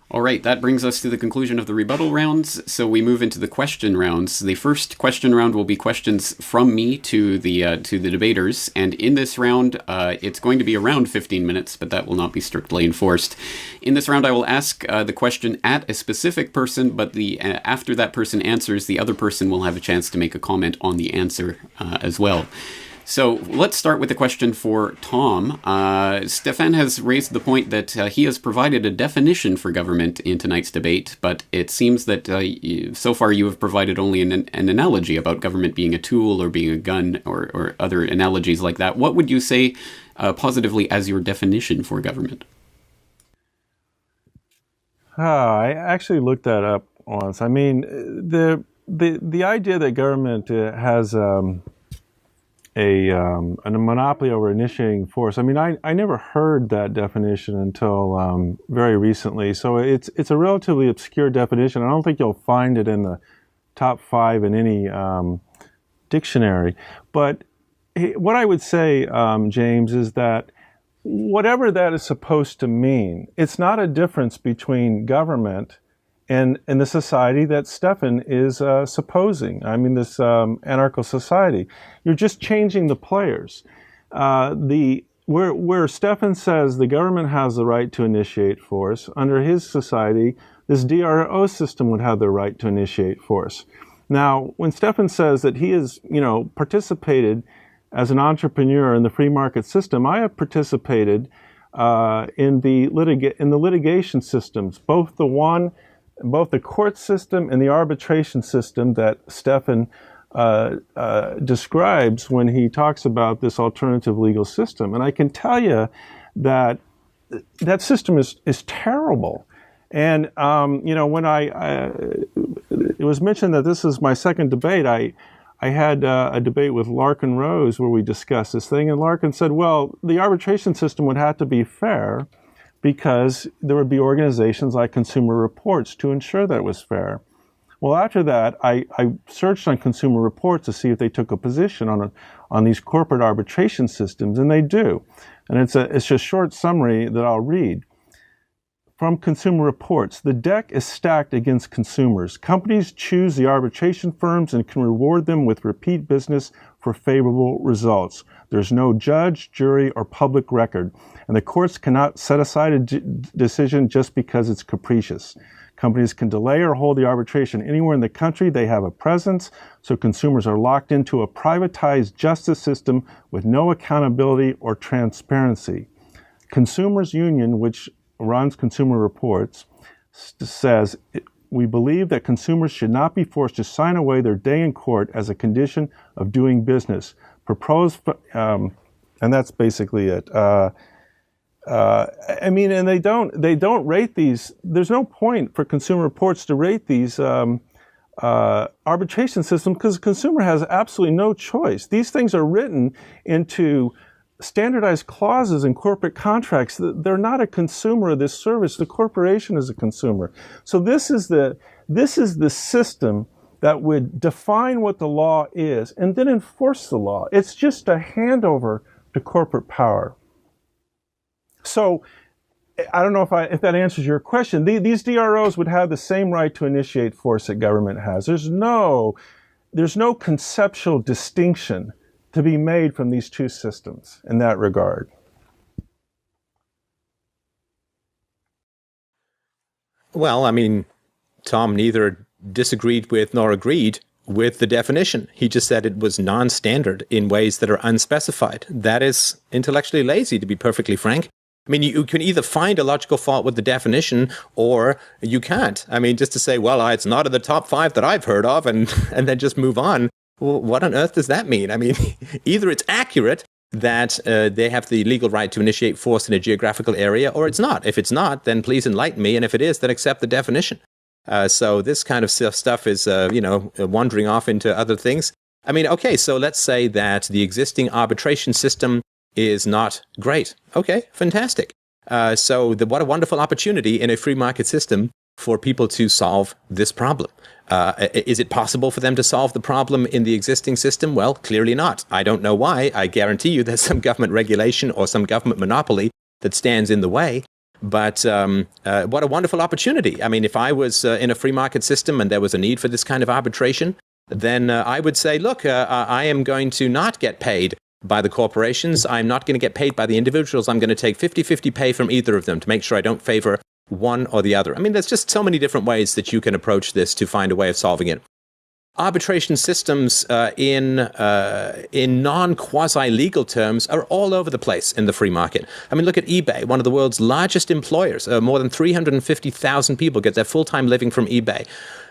All right, that brings us to the conclusion of the rebuttal rounds. So we move into the question rounds. The first question round will be questions from me to the debaters, and in this round, it's going to be around 15 minutes, but that will not be strictly enforced. In this round, I will ask the question at a specific person, but after that person answers, the other person will have a chance to make a comment on the answer as well. So let's start with a question for Tom. Stefan has raised the point that he has provided a definition for government in tonight's debate, but it seems that so far you have provided only an analogy about government being a tool or being a gun or other analogies like that. What would you say positively as your definition for government? I actually looked that up once. I mean, the idea that government has a monopoly over initiating force. I mean, I never heard that definition until very recently. So it's a relatively obscure definition. I don't think you'll find it in the top 5 in any dictionary. But what I would say, James, is that whatever that is supposed to mean, it's not a difference between government and the society that Stefan is supposing. I mean, this anarcho society. You're just changing the players. The where Stefan says the government has the right to initiate force, under his society, this DRO system would have the right to initiate force. Now, when Stefan says that he has, participated as an entrepreneur in the free market system, I have participated in the litigation systems, both the court system and the arbitration system that Stefan describes when he talks about this alternative legal system. And I can tell you that that system is terrible. And, when it was mentioned that this is my second debate, I had a debate with Larkin Rose where we discussed this thing. And Larkin said, well, the arbitration system would have to be fair because there would be organizations like Consumer Reports to ensure that it was fair. Well, after that, I searched on Consumer Reports to see if they took a position on these corporate arbitration systems, and they do. And it's a short summary that I'll read. From Consumer Reports, the deck is stacked against consumers. Companies choose the arbitration firms and can reward them with repeat business for favorable results. There's no judge, jury, or public record, and the courts cannot set aside a decision just because it's capricious. Companies can delay or hold the arbitration anywhere in the country they have a presence, so consumers are locked into a privatized justice system with no accountability or transparency. Consumers Union, which runs Consumer Reports, says, we believe that consumers should not be forced to sign away their day in court as a condition of doing business. And that's basically it. And they don't rate these. There's no point for Consumer Reports to rate these arbitration systems because the consumer has absolutely no choice. These things are written into standardized clauses in corporate contracts. They're not a consumer of this service. The corporation is a consumer. So this is the system that would define what the law is and then enforce the law. It's just a handover to corporate power. So I don't know if that answers your question. These DROs would have the same right to initiate force that government has. There's no conceptual distinction to be made from these two systems in that regard. Well, Tom neither disagreed with nor agreed with the definition. He just said it was non-standard in ways that are unspecified. That is intellectually lazy, to be perfectly frank. You can either find a logical fault with the definition or you can't. Just to say, well, it's not in the top 5 that I've heard of and then just move on. Well, what on earth does that mean? Either it's accurate that they have the legal right to initiate force in a geographical area or it's not. If it's not, then please enlighten me. And if it is, then accept the definition. So this kind of stuff is, wandering off into other things. Okay, so let's say that the existing arbitration system is not great. Okay, fantastic. What a wonderful opportunity in a free market system for people to solve this problem. Is it possible for them to solve the problem in the existing system? Well, clearly not. I don't know why. I guarantee you there's some government regulation or some government monopoly that stands in the way. But what a wonderful opportunity. If I was in a free market system and there was a need for this kind of arbitration, then I would say, look, I am going to not get paid by the corporations. I'm not going to get paid by the individuals. I'm going to take 50-50 pay from either of them to make sure I don't favor one or the other. There's just so many different ways that you can approach this to find a way of solving it. Arbitration systems in non-quasi-legal terms are all over the place in the free market. Look at eBay, one of the world's largest employers. More than 350,000 people get their full-time living from eBay.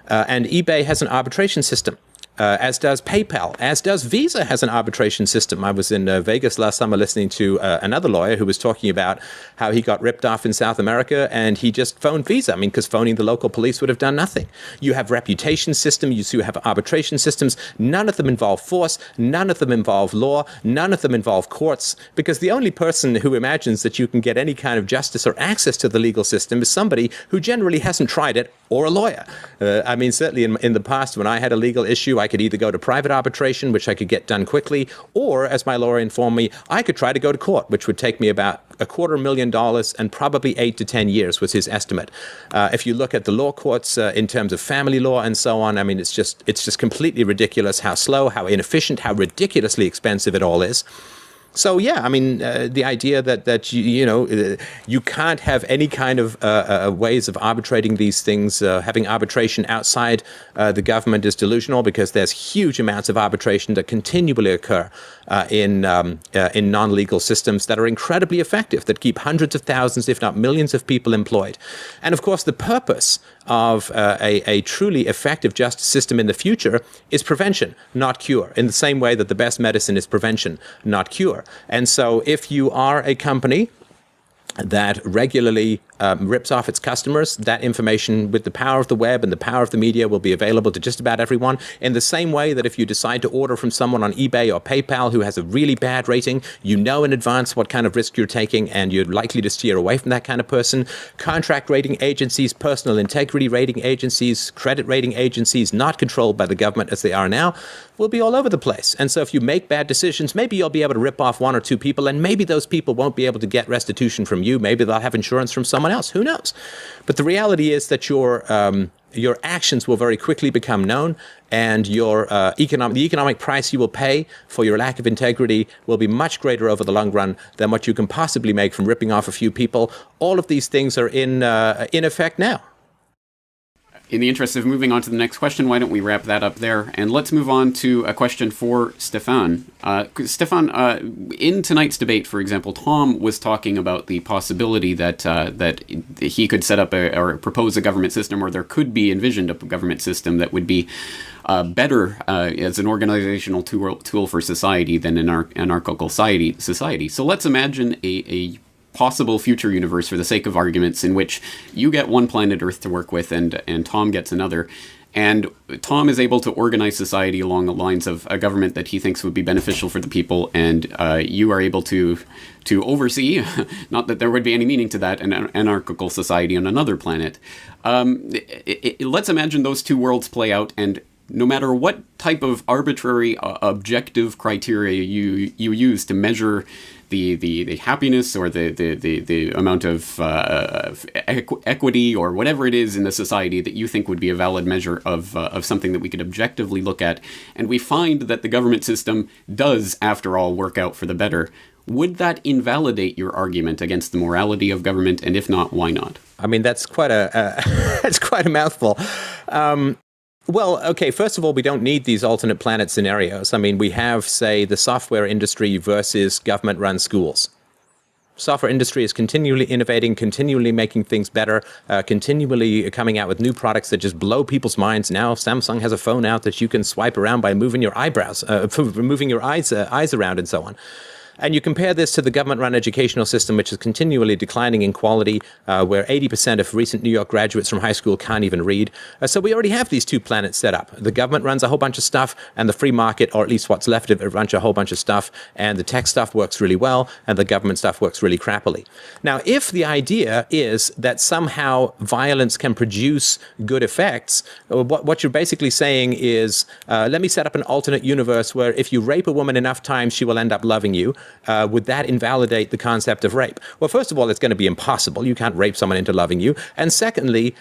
And eBay has an arbitration system. As does PayPal, as does Visa has an arbitration system. I was in Vegas last summer listening to another lawyer who was talking about how he got ripped off in South America and he just phoned Visa. Because phoning the local police would have done nothing. You have reputation systems, you have arbitration systems. None of them involve force. None of them involve law. None of them involve courts. Because the only person who imagines that you can get any kind of justice or access to the legal system is somebody who generally hasn't tried it or a lawyer. Certainly in the past when I had a legal issue, I could either go to private arbitration, which I could get done quickly, or, as my lawyer informed me, I could try to go to court, which would take me about $250,000 and probably 8 to 10 years was his estimate. If you look at the law courts in terms of family law and so on, it's just completely ridiculous how slow, how inefficient, how ridiculously expensive it all is. So yeah, I mean, the idea that you can't have any kind of ways of arbitrating these things, having arbitration outside the government is delusional, because there's huge amounts of arbitration that continually occur in non-legal systems that are incredibly effective, that keep hundreds of thousands, if not millions, of people employed. And of course, the purpose of a truly effective justice system in the future is prevention, not cure, in the same way that the best medicine is prevention, not cure. And so if you are a company that regularly rips off its customers, that information, with the power of the web and the power of the media, will be available to just about everyone, in the same way that if you decide to order from someone on eBay or PayPal who has a really bad rating, you know in advance what kind of risk you're taking, and you're likely to steer away from that kind of person. Contract rating agencies, personal integrity rating agencies, credit rating agencies, not controlled by the government as they are now, will be all over the place. And so if you make bad decisions, maybe you'll be able to rip off one or two people, and maybe those people won't be able to get restitution from you. Maybe they'll have insurance from someone else. Who knows? But the reality is that your actions will very quickly become known, and the economic price you will pay for your lack of integrity will be much greater over the long run than what you can possibly make from ripping off a few people. All of these things are in effect now. In the interest of moving on to the next question, why don't we wrap that up there? And let's move on to a question for Stefan. Stefan, in tonight's debate, for example, Tom was talking about the possibility that he could set up or propose a government system, or there could be envisioned a government system that would be better as an organizational tool for society than an anarchical society. So let's imagine a possible future universe, for the sake of arguments, in which you get one planet Earth to work with and Tom gets another, and Tom is able to organize society along the lines of a government that he thinks would be beneficial for the people, and you are able to oversee, not that there would be any meaning to that, an anarchical society on another planet. Let's imagine those two worlds play out, and no matter what type of arbitrary objective criteria you use to measure the happiness or the amount of equity or whatever it is in the society that you think would be a valid measure of something that we could objectively look at, and we find that the government system does, after all, work out for the better, would that invalidate your argument against the morality of government? And if not, why not? I mean, that's quite that's quite a mouthful. Well, okay, first of all, we don't need these alternate planet scenarios. I mean, we have, say, the software industry versus government-run schools. Software industry is continually innovating, continually making things better, continually coming out with new products that just blow people's minds. Now, Samsung has a phone out that you can swipe around by moving your eyebrows, moving your eyes around, and so on. And you compare this to the government-run educational system, which is continually declining in quality, where 80% of recent New York graduates from high school can't even read. So we already have these two planets set up. The government runs a whole bunch of stuff, and the free market, or at least what's left of it, runs a whole bunch of stuff, and the tech stuff works really well, and the government stuff works really crappily. Now, if the idea is that somehow violence can produce good effects, what you're basically saying is, let me set up an alternate universe where if you rape a woman enough times, she will end up loving you. Would that invalidate the concept of rape? Well, first of all, it's going to be impossible. You can't rape someone into loving you. And secondly,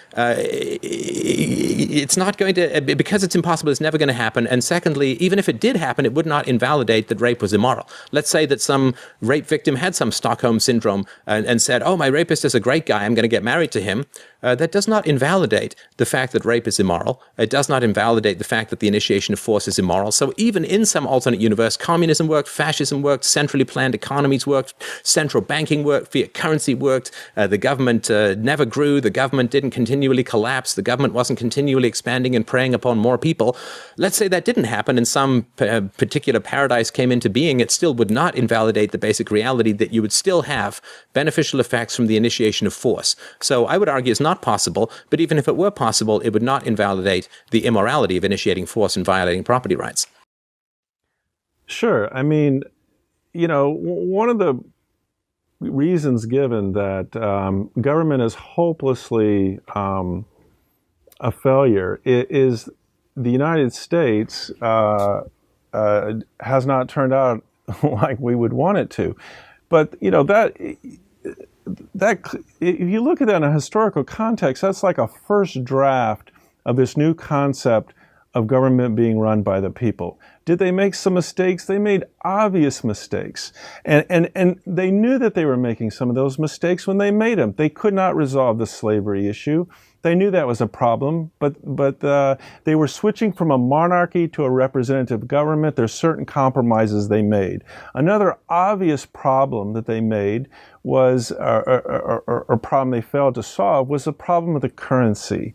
it's not going to, because it's impossible, it's never going to happen. And secondly, even if it did happen, it would not invalidate that rape was immoral. Let's say that some rape victim had some Stockholm syndrome and said, oh, my rapist is a great guy, I'm going to get married to him. That does not invalidate the fact that rape is immoral. It does not invalidate the fact that the initiation of force is immoral. So even in some alternate universe, communism worked, fascism worked, centrally planned economies worked, central banking worked, fiat currency worked, the government never grew, the government didn't continually collapse, the government wasn't continually expanding and preying upon more people. Let's say that didn't happen and some particular paradise came into being, it still would not invalidate the basic reality that you would still have beneficial effects from the initiation of force. So I would argue it's not possible, but even if it were possible, it would not invalidate the immorality of initiating force and violating property rights. Sure. I mean, you know, one of the reasons given that government is hopelessly a failure is the United States has not turned out like we would want it to. But, you know, that if you look at that in a historical context, that's like a first draft of this new concept of government being run by the people. Did they make some mistakes? They made obvious mistakes. And they knew that they were making some of those mistakes when they made them. They could not resolve the slavery issue. They knew that was a problem, but they were switching from a monarchy to a representative government. There's certain compromises they made. Another obvious problem that they made was, or problem they failed to solve, was the problem of the currency.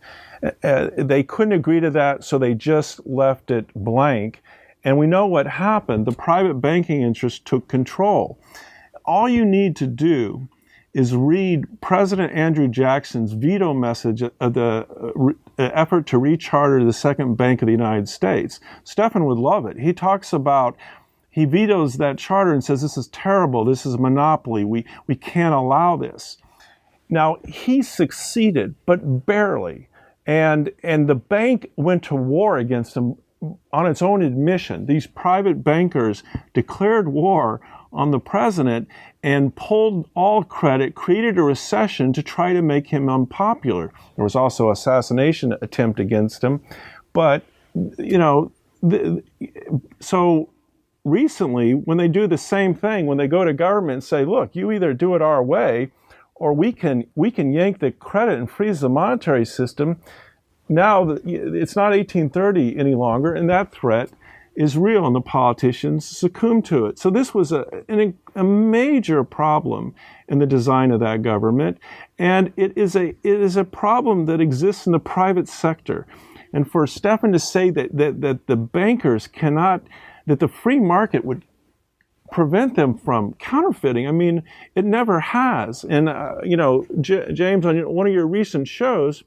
They couldn't agree to that, so they just left it blank. And we know what happened. The private banking interest took control. All you need to do is read President Andrew Jackson's veto message of the effort to recharter the Second Bank of the United States. Stefan would love it. He talks about, he vetoes that charter and says, this is terrible, this is a monopoly, we can't allow this. Now, he succeeded, but barely. And the bank went to war against him on its own admission. These private bankers declared war on the president and pulled all credit, created a recession to try to make him unpopular. There was also an assassination attempt against him. But, so recently, when they do the same thing, when they go to government and say, look, you either do it our way, or we can yank the credit and freeze the monetary system. Now it's not 1830 any longer, and that threat is real, and the politicians succumb to it. So this was a major problem in the design of that government, and it is a problem that exists in the private sector. And for Stefan to say that the bankers cannot, that the free market would prevent them from counterfeiting, I mean, it never has. And James, on one of your recent shows,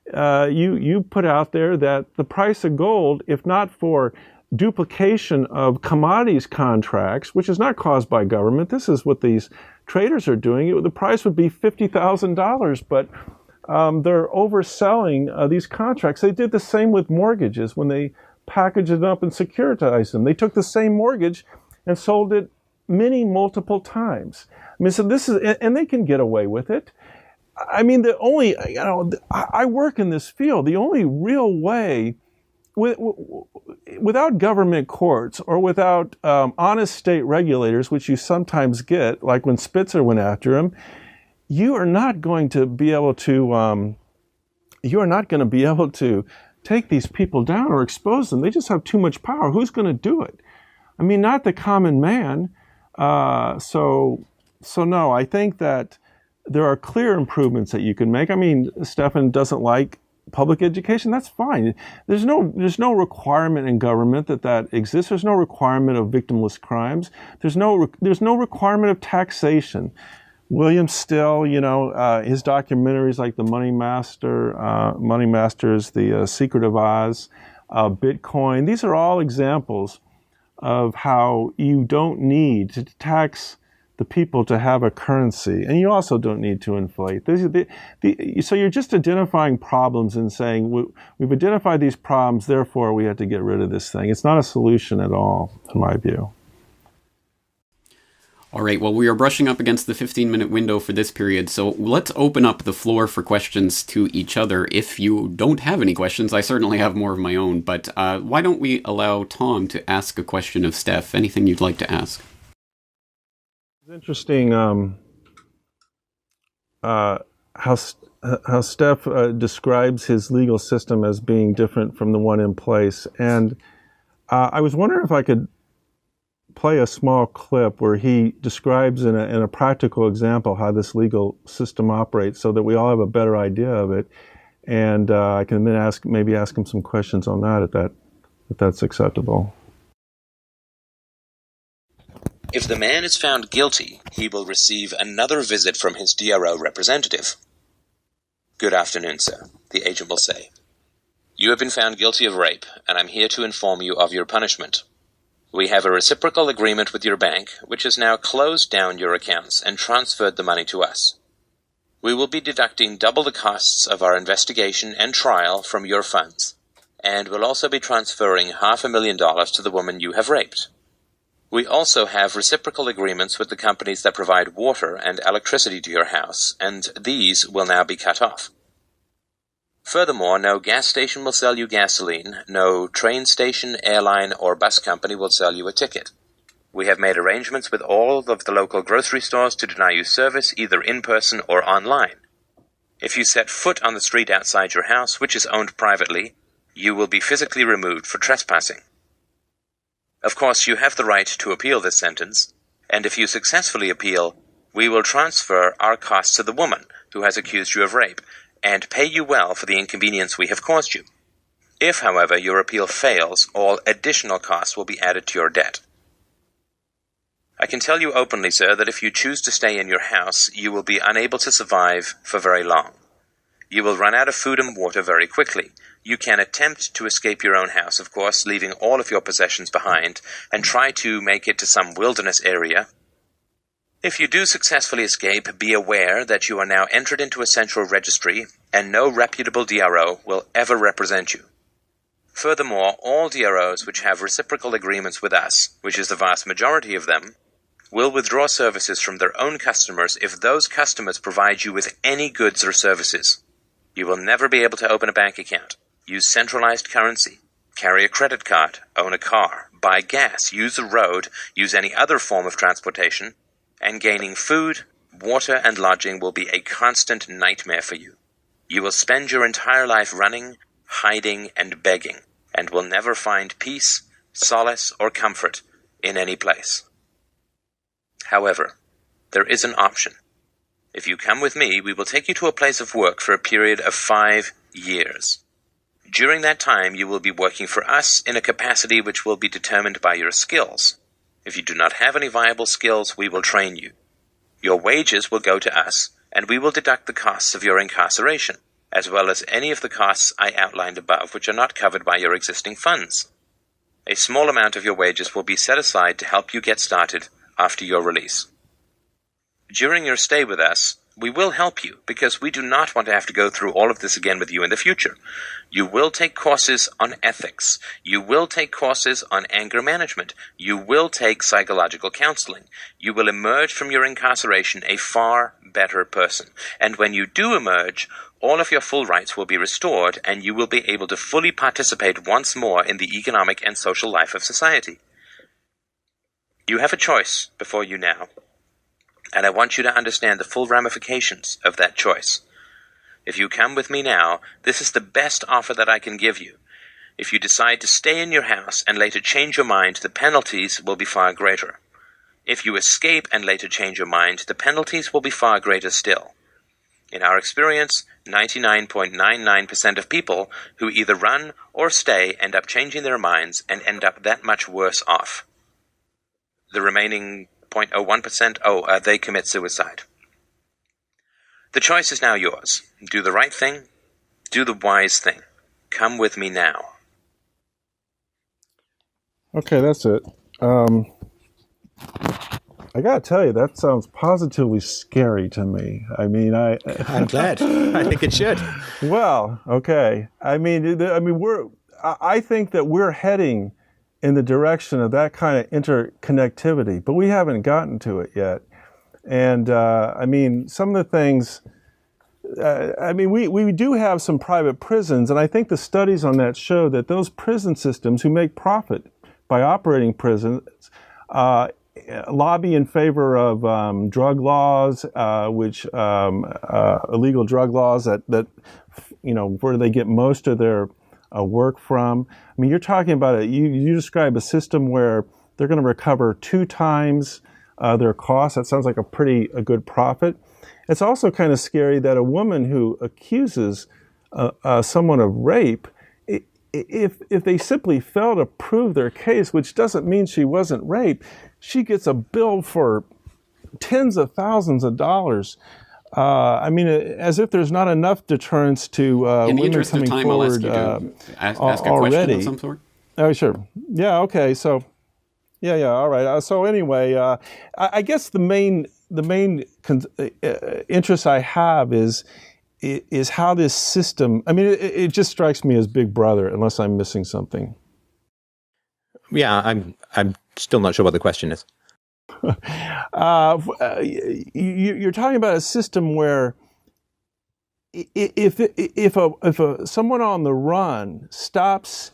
you put out there that the price of gold, if not for duplication of commodities contracts, which is not caused by government, this is what these traders are doing, the price would be $50,000, but they're overselling these contracts. They did the same with mortgages when they packaged it up and securitized them. They took the same mortgage and sold it multiple times. I mean, so this is, and they can get away with it. I mean, I work in this field. The only real way, without government courts or without honest state regulators, which you sometimes get, like when Spitzer went after him, you are not going to be able to take these people down or expose them. They just have too much power. Who's going to do it? I mean, not the common man. So no, I think that there are clear improvements that you can make. I mean, Stefan doesn't like public education. That's fine. There's no requirement in government that exists. There's no requirement of victimless crimes. There's no requirement of taxation. William Still, his documentaries like The Money Masters, The Secret of Oz, Bitcoin, these are all examples of how you don't need to tax the people to have a currency, and you also don't need to inflate. So you're just identifying problems and saying, we've identified these problems, therefore we have to get rid of this thing. It's not a solution at all, in my view. All right, well, we are brushing up against the 15-minute window for this period, so let's open up the floor for questions to each other. If you don't have any questions, I certainly have more of my own, but why don't we allow Tom to ask a question of Steph? Anything you'd like to ask? It's interesting how Steph describes his legal system as being different from the one in place. And I was wondering if I could play a small clip where he describes in a practical example how this legal system operates so that we all have a better idea of it. And I can then ask him some questions on that if that's acceptable. If the man is found guilty, he will receive another visit from his DRO representative. Good afternoon, sir, the agent will say. You have been found guilty of rape, and I'm here to inform you of your punishment. We have a reciprocal agreement with your bank, which has now closed down your accounts and transferred the money to us. We will be deducting double the costs of our investigation and trial from your funds, and will also be transferring $500,000 to the woman you have raped. We also have reciprocal agreements with the companies that provide water and electricity to your house, and these will now be cut off. Furthermore, no gas station will sell you gasoline, no train station, airline, or bus company will sell you a ticket. We have made arrangements with all of the local grocery stores to deny you service either in person or online. If you set foot on the street outside your house, which is owned privately, you will be physically removed for trespassing. Of course, you have the right to appeal this sentence, and if you successfully appeal, we will transfer our costs to the woman who has accused you of rape, and pay you well for the inconvenience we have caused you. If, however, your appeal fails, all additional costs will be added to your debt. I can tell you openly, sir, that if you choose to stay in your house, you will be unable to survive for very long. You will run out of food and water very quickly. You can attempt to escape your own house, of course, leaving all of your possessions behind, and try to make it to some wilderness area. If you do successfully escape, be aware that you are now entered into a central registry, and no reputable DRO will ever represent you. Furthermore, all DROs which have reciprocal agreements with us, which is the vast majority of them, will withdraw services from their own customers if those customers provide you with any goods or services. You will never be able to open a bank account, use centralized currency, carry a credit card, own a car, buy gas, use the road, use any other form of transportation, and gaining food, water, and lodging will be a constant nightmare for you. You will spend your entire life running, hiding, and begging, and will never find peace, solace, or comfort in any place. However, there is an option. If you come with me, we will take you to a place of work for a period of 5 years. During that time, you will be working for us in a capacity which will be determined by your skills. If you do not have any viable skills, we will train you. Your wages will go to us, and we will deduct the costs of your incarceration, as well as any of the costs I outlined above which are not covered by your existing funds. A small amount of your wages will be set aside to help you get started after your release. During your stay with us, we will help you because we do not want to have to go through all of this again with you in the future. You will take courses on ethics. You will take courses on anger management. You will take psychological counseling. You will emerge from your incarceration a far better person. And when you do emerge, all of your full rights will be restored and you will be able to fully participate once more in the economic and social life of society. You have a choice before you now, and I want you to understand the full ramifications of that choice. If you come with me now, this is the best offer that I can give you. If you decide to stay in your house and later change your mind, the penalties will be far greater. If you escape and later change your mind, the penalties will be far greater still. In our experience, 99.99% of people who either run or stay end up changing their minds and end up that much worse off. The remaining 0.01%, they commit suicide. The choice is now yours. Do the right thing. Do the wise thing. Come with me now. Okay, that's it. I gotta tell you, that sounds positively scary to me. I mean, I'm glad. I think it should. Well, okay. I think that we're heading in the direction of that kind of interconnectivity, but we haven't gotten to it yet. And some of the things. We do have some private prisons, and I think the studies on that show that those prison systems who make profit by operating prisons lobby in favor of drug laws, illegal drug laws that where they get most of their work from. I mean, you're talking about you describe a system where they're going to recover 2 times their costs. That sounds like a good profit. It's also kind of scary that a woman who accuses someone of rape, if they simply fail to prove their case, which doesn't mean she wasn't raped, she gets a bill for tens of thousands of dollars. As if there's not enough deterrence to women coming forward ask a question of some sort. Oh, sure. Yeah. Okay. So, yeah. All right. So anyway, I guess the main interest I have is how this system. I mean, it just strikes me as Big Brother, unless I'm missing something. Yeah, I'm still not sure what the question is. You're talking about a system where if someone on the run stops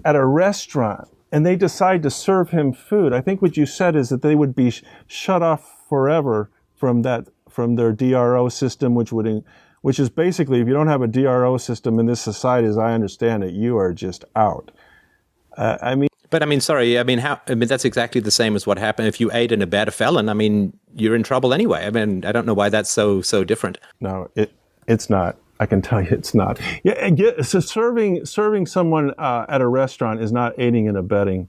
at a restaurant and they decide to serve him food, I think what you said is that they would be shut off forever from their DRO system, which is basically, if you don't have a DRO system in this society, as I understand it, you are just out. But that's exactly the same as what happened if you aid and abet a felon. I mean, you're in trouble anyway. I mean, I don't know why that's so different. No, it's not. I can tell you it's not. Yeah, so serving someone at a restaurant is not aiding and abetting.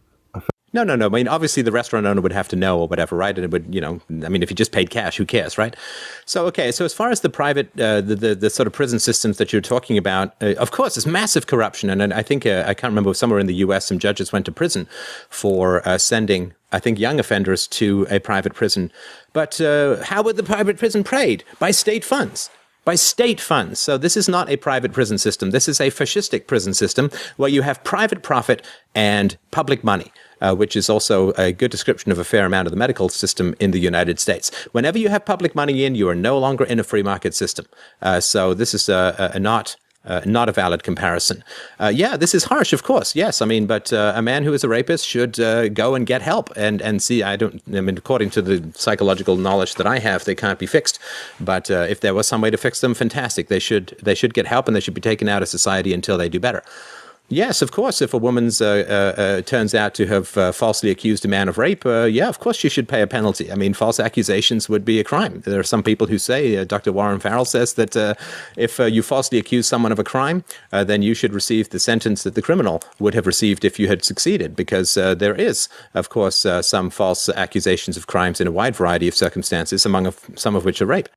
No. I mean, obviously the restaurant owner would have to know or whatever, right? And it would, if you just paid cash, who cares, right? So, okay. So as far as the private, the sort of prison systems that you're talking about, of course, there's massive corruption. And I think, I can't remember, somewhere in the U.S., some judges went to prison for sending, I think, young offenders to a private prison. But how would the private prison paid? By state funds. By state funds. So this is not a private prison system. This is a fascistic prison system where you have private profit and public money. Which is also a good description of a fair amount of the medical system in the United States. Whenever you have public money in, you are no longer in a free market system. So this is not a valid comparison. This is harsh, of course. Yes, but a man who is a rapist should go and get help and see. According to the psychological knowledge that I have, they can't be fixed. But if there was some way to fix them, fantastic. They should get help and they should be taken out of society until they do better. Yes, of course, if a woman turns out to have falsely accused a man of rape, of course she should pay a penalty. I mean, false accusations would be a crime. There are some people who say, Dr. Warren Farrell says that if you falsely accuse someone of a crime, then you should receive the sentence that the criminal would have received if you had succeeded, because there is, of course, some false accusations of crimes in a wide variety of circumstances, some of which are rape.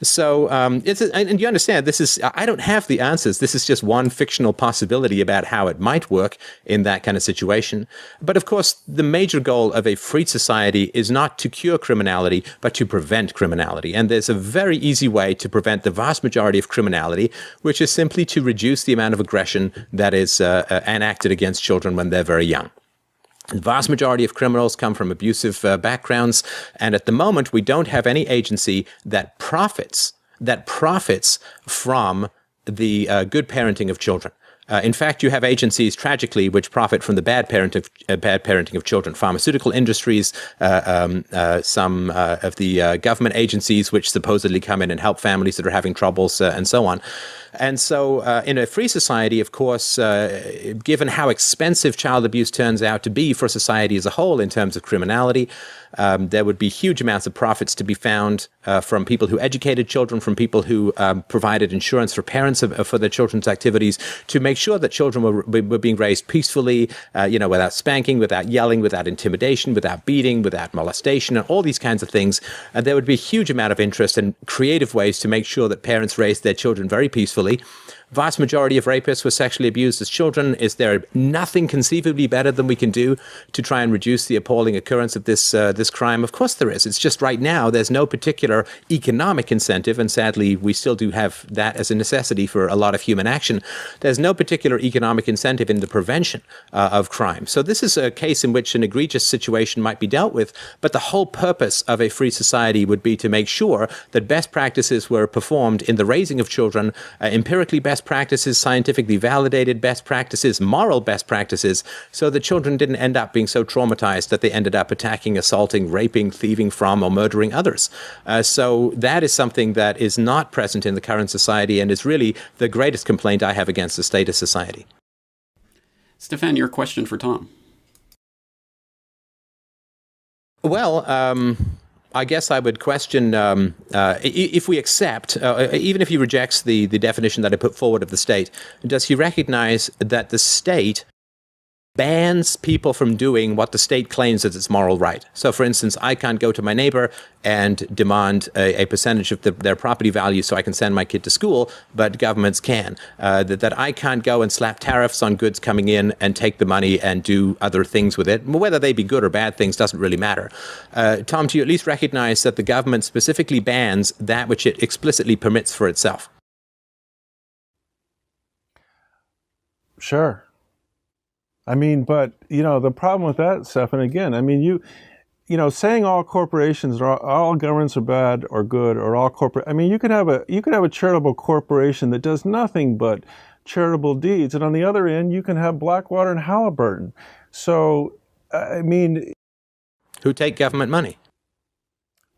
So, and you understand, I don't have the answers. This is just one fictional possibility about how it might work in that kind of situation. But of course, the major goal of a free society is not to cure criminality, but to prevent criminality. And there's a very easy way to prevent the vast majority of criminality, which is simply to reduce the amount of aggression that is enacted against children when they're very young. The vast majority of criminals come from abusive backgrounds, and at the moment, we don't have any agency that profits from the good parenting of children. In fact, you have agencies, tragically, which profit from the bad parenting of children. Pharmaceutical industries, some of the government agencies, which supposedly come in and help families that are having troubles, and so on. And so in a free society, of course, given how expensive child abuse turns out to be for society as a whole in terms of criminality, there would be huge amounts of profits to be found from people who educated children, from people who provided insurance for parents for their children's activities, to make sure that children were being raised peacefully, without spanking, without yelling, without intimidation, without beating, without molestation, and all these kinds of things. There would be a huge amount of interest and creative ways to make sure that parents raised their children very peacefully. Vast majority of rapists were sexually abused as children. Is there nothing conceivably better than we can do to try and reduce the appalling occurrence of this crime? Of course there is. It's just right now there's no particular economic incentive, and sadly we still do have that as a necessity for a lot of human action. There's no particular economic incentive in the prevention of crime. So this is a case in which an egregious situation might be dealt with, but the whole purpose of a free society would be to make sure that best practices were performed in the raising of children, empirically best practices, scientifically validated best practices, moral best practices, so that children didn't end up being so traumatized that they ended up attacking, assaulting, raping, thieving from, or murdering others. So that is something that is not present in the current society and is really the greatest complaint I have against the state of society. Stefan, your question for Tom. Well, I guess I would question if we accept, even if he rejects the definition that I put forward of the state, does he recognize that the state bans people from doing what the state claims is its moral right? So, for instance, I can't go to my neighbor and demand a percentage of their property value so I can send my kid to school, but governments can. That I can't go and slap tariffs on goods coming in and take the money and do other things with it. Whether they be good or bad things doesn't really matter. Tom, do you at least recognize that the government specifically bans that which it explicitly permits for itself? Sure. But, the problem with that, Stefan, again, saying all corporations or all governments are bad or good or all corporate. I mean, you could have a charitable corporation that does nothing but charitable deeds, and on the other end, you can have Blackwater and Halliburton. So, I mean, who take government money.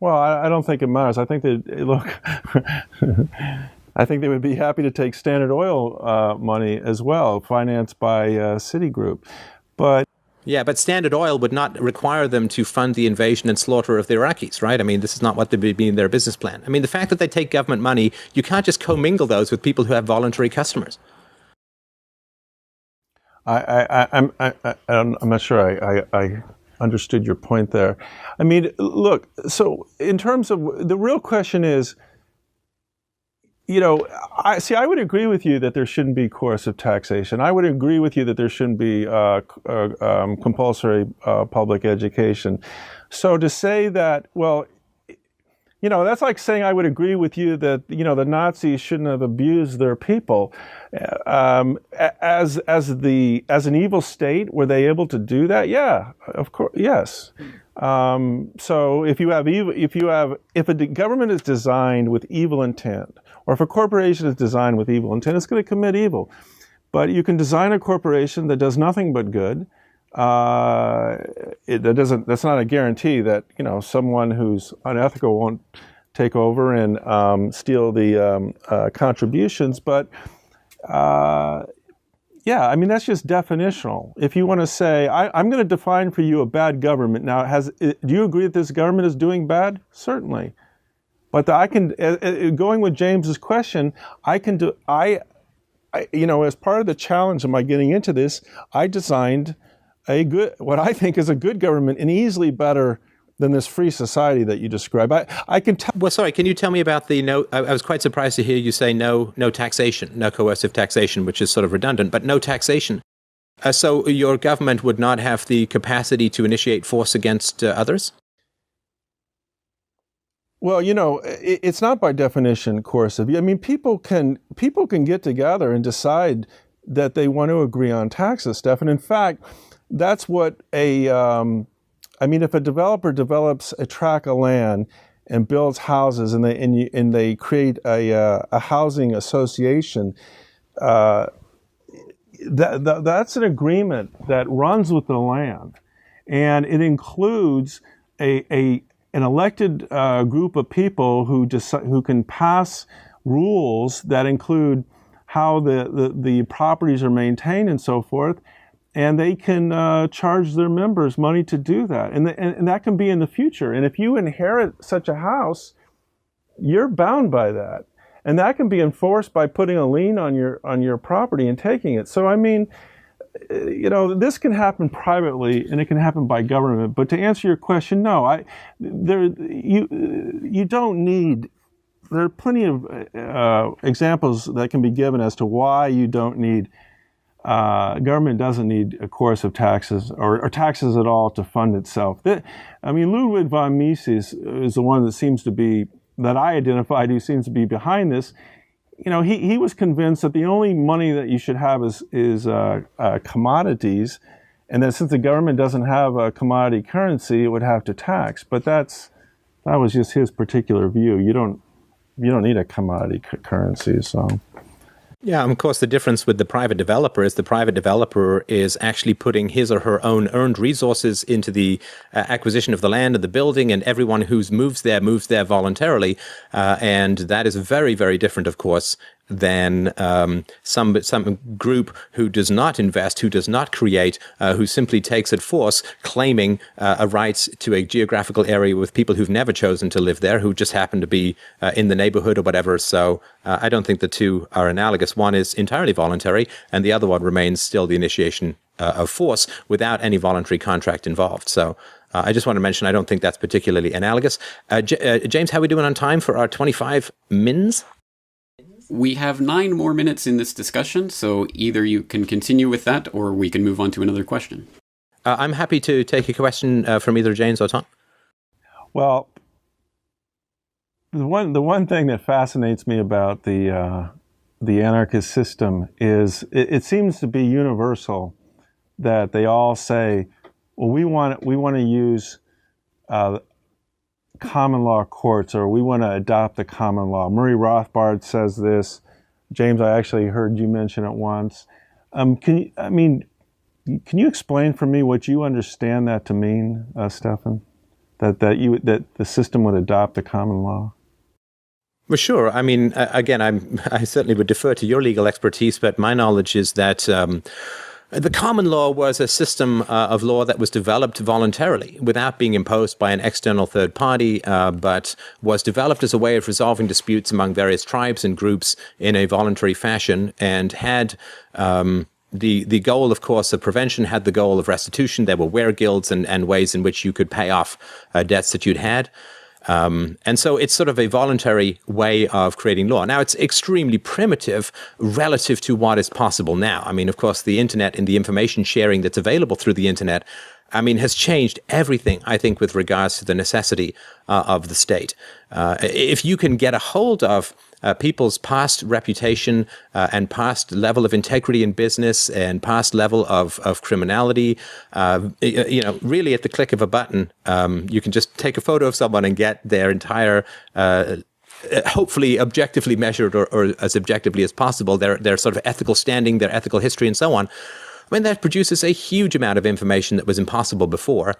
Well, I don't think it matters. I think I think they would be happy to take Standard Oil money as well, financed by Citigroup. But Standard Oil would not require them to fund the invasion and slaughter of the Iraqis, right? I mean, this is not what would be in their business plan. I mean, the fact that they take government money, you can't just commingle those with people who have voluntary customers. I'm not sure I understood your point there. I mean, look, so in terms of the real question is, I would agree with you that there shouldn't be coercive taxation. I would agree with you that there shouldn't be compulsory public education. So to say that, well, that's like saying I would agree with you that, the Nazis shouldn't have abused their people. As an evil state, were they able to do that? Yeah, of course, yes. So if a government is designed with evil intent, or if a corporation is designed with evil intent, it's going to commit evil. But you can design a corporation that does nothing but good. That's not a guarantee that someone who's unethical won't take over and steal the contributions. But I mean, that's just definitional. If you want to say, I'm going to define for you a bad government. Now, do you agree that this government is doing bad? Certainly. But going with James's question, as part of the challenge of my getting into this, I designed what I think is a good government and easily better than this free society that you describe. I can tell. Well, sorry, can you tell me about the no? I was quite surprised to hear you say no taxation, no coercive taxation, which is sort of redundant, but no taxation. So your government would not have the capacity to initiate force against others? Well, it's not by definition coercive. I mean, people can get together and decide that they want to agree on taxes, Stefan. In fact, that's what if a developer develops a tract of land and builds houses and they create a housing association, that's an agreement that runs with the land, and it includes an elected group of people who can pass rules that include how the properties are maintained and so forth, and they can charge their members money to do that, and that can be in the future. And if you inherit such a house, you're bound by that, and that can be enforced by putting a lien on your property and taking it. So I mean, this can happen privately and it can happen by government. But to answer your question, no, you don't need. There are plenty of examples that can be given as to why you don't need. Government doesn't need coercive taxes or taxes at all to fund itself. Ludwig von Mises is the one that I identified who seems to be behind this. He was convinced that the only money that you should have is commodities, and that since the government doesn't have a commodity currency, it would have to tax. But that was just his particular view. You don't need a commodity currency, so. Yeah, of course, the difference with the private developer is actually putting his or her own earned resources into the acquisition of the land and the building, and everyone who moves there voluntarily. And that is very, very different, of course, than some group who does not invest, who does not create, who simply takes it force, claiming a right to a geographical area with people who've never chosen to live there, who just happen to be in the neighborhood or whatever. So I don't think the two are analogous. One is entirely voluntary, and the other one remains still the initiation of force without any voluntary contract involved. So I just want to mention I don't think that's particularly analogous. James, how are we doing on time for our 25 mins? We have 9 more minutes in this discussion, so either you can continue with that or we can move on to another question. I'm happy to take a question from either James or Tom. Well, the one thing that fascinates me about the anarchist system is it seems to be universal that they all say, well, we want to use common law courts, or we want to adopt the common law. Murray Rothbard says this. James, I actually heard you mention it once. Can you explain for me what you understand that to mean, Stefan? That the system would adopt the common law? Well, sure. I mean, again, I certainly would defer to your legal expertise, but my knowledge is that the common law was a system of law that was developed voluntarily without being imposed by an external third party, but was developed as a way of resolving disputes among various tribes and groups in a voluntary fashion, and had the goal, of course, of prevention, had the goal of restitution. There were were-guilds and ways in which you could pay off debts that you'd had. And so it's sort of a voluntary way of creating law. Now, it's extremely primitive relative to what is possible now. I mean, of course, the internet and the information sharing that's available through the internet, I mean, has changed everything, I think, with regards to the necessity of the state. If you can get a hold of people's past reputation and past level of integrity in business and past level of criminality, really at the click of a button, you can just take a photo of someone and get their entire hopefully objectively measured or as objectively as possible, their sort of ethical standing, their ethical history, and so on. I mean, that produces a huge amount of information that was impossible before.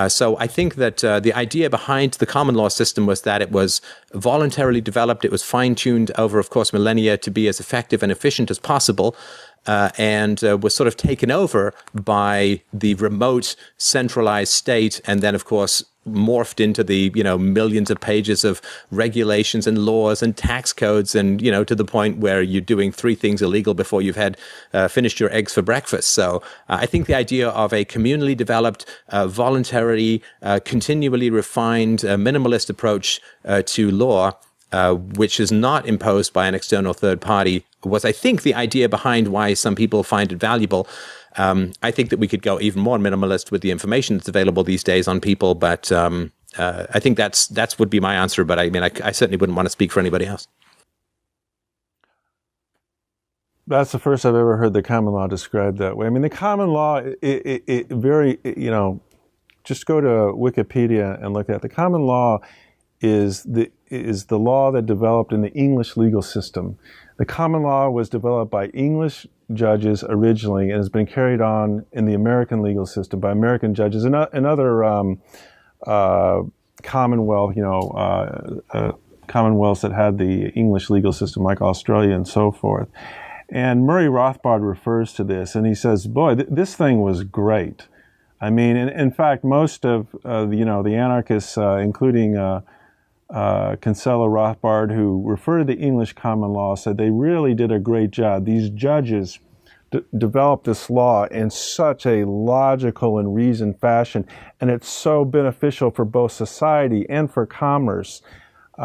So I think that the idea behind the common law system was that it was voluntarily developed. It was fine-tuned over, of course, millennia to be as effective and efficient as possible, and was sort of taken over by the remote centralized state, and then, of course, morphed into the, millions of pages of regulations and laws and tax codes, and, to the point where you're doing 3 things illegal before you've had finished your eggs for breakfast. So I think the idea of a communally developed, voluntarily, continually refined, minimalist approach to law, which is not imposed by an external third party, was, I think, the idea behind why some people find it valuable. I think that we could go even more minimalist with the information that's available these days on people, but I think that's would be my answer. But I mean, I certainly wouldn't want to speak for anybody else. That's the first I've ever heard the common law described that way. I mean, the common law, just go to Wikipedia and look at it. The common law is the law that developed in the English legal system. The common law was developed by English judges originally and has been carried on in the American legal system by American judges and other Commonwealth, commonwealths that had the English legal system, like Australia and so forth. And Murray Rothbard refers to this, and he says, boy, this thing was great. I mean, in fact, most of, the anarchists, including Kinsella Rothbard, who refer to the English common law, said they really did a great job. These judges developed this law in such a logical and reasoned fashion, and it's so beneficial for both society and for commerce. So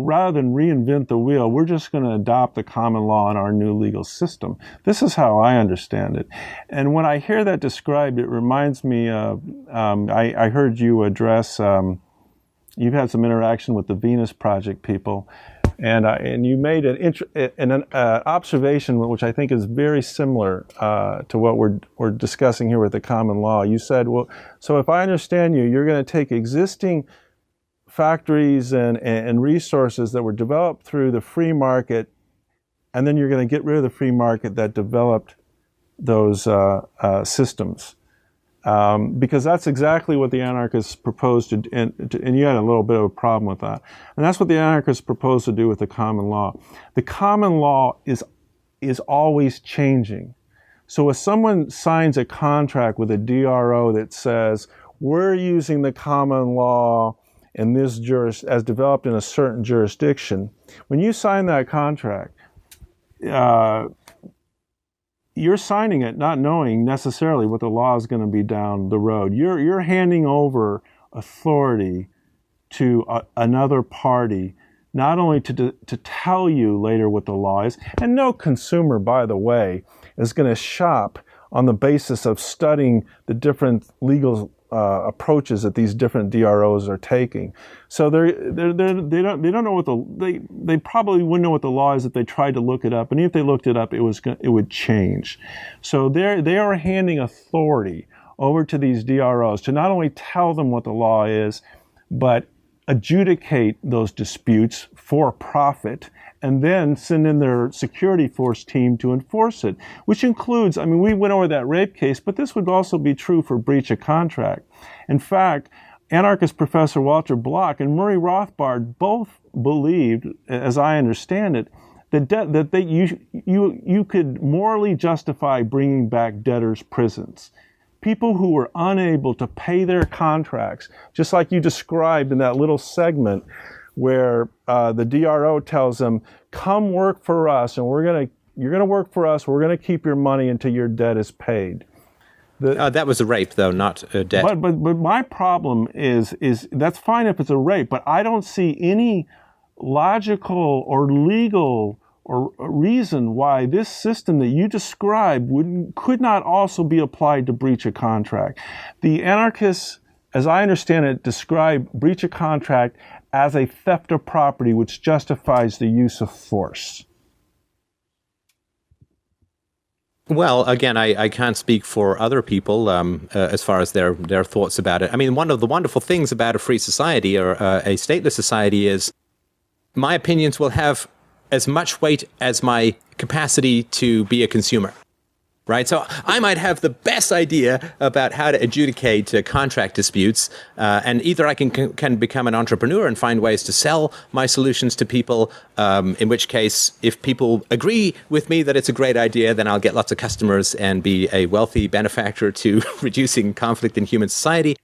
rather than reinvent the wheel, we're just going to adopt the common law in our new legal system. This is how I understand it. And when I hear that described, it reminds me of, I heard you address, you've had some interaction with the Venus Project people, and you made an observation which I think is very similar to what we're discussing here with the common law. You said, well, so if I understand you, you're going to take existing factories and resources that were developed through the free market, and then you're going to get rid of the free market that developed those systems. Because that's exactly what the anarchists proposed to, and you had a little bit of a problem with that. And that's what the anarchists proposed to do with the common law. The common law is always changing. So if someone signs a contract with a DRO that says, we're using the common law in this as developed in a certain jurisdiction, when you sign that contract, you're signing it not knowing necessarily what the law is going to be down the road. You're handing over authority to another party, not only to tell you later what the law is, and no consumer, by the way, is going to shop on the basis of studying the different legal approaches that these different DROs are taking. So they don't know what they probably wouldn't know what the law is if they tried to look it up, and if they looked it up, it would change. So they are handing authority over to these DROs to not only tell them what the law is, but adjudicate those disputes for profit, and then send in their security force team to enforce it, which includes, I mean, we went over that rape case, but this would also be true for breach of contract. In fact, anarchist Professor Walter Block and Murray Rothbard both believed, as I understand it, that you could morally justify bringing back debtors' prisons. People who were unable to pay their contracts, just like you described in that little segment where the DRO tells them, come work for us, and you're gonna work for us, we're gonna keep your money until your debt is paid. That was a rape, though, not a debt. But my problem is that's fine if it's a rape, but I don't see any logical or legal or reason why this system that you described could not also be applied to breach of contract. The anarchists, as I understand it, describe breach of contract as a theft of property which justifies the use of force. Well, again, I can't speak for other people as far as their thoughts about it. I mean, one of the wonderful things about a free society or a stateless society is my opinions will have as much weight as my capacity to be a consumer, right? So I might have the best idea about how to adjudicate contract disputes, and either I can become an entrepreneur and find ways to sell my solutions to people, in which case, if people agree with me that it's a great idea, then I'll get lots of customers and be a wealthy benefactor to reducing conflict in human society.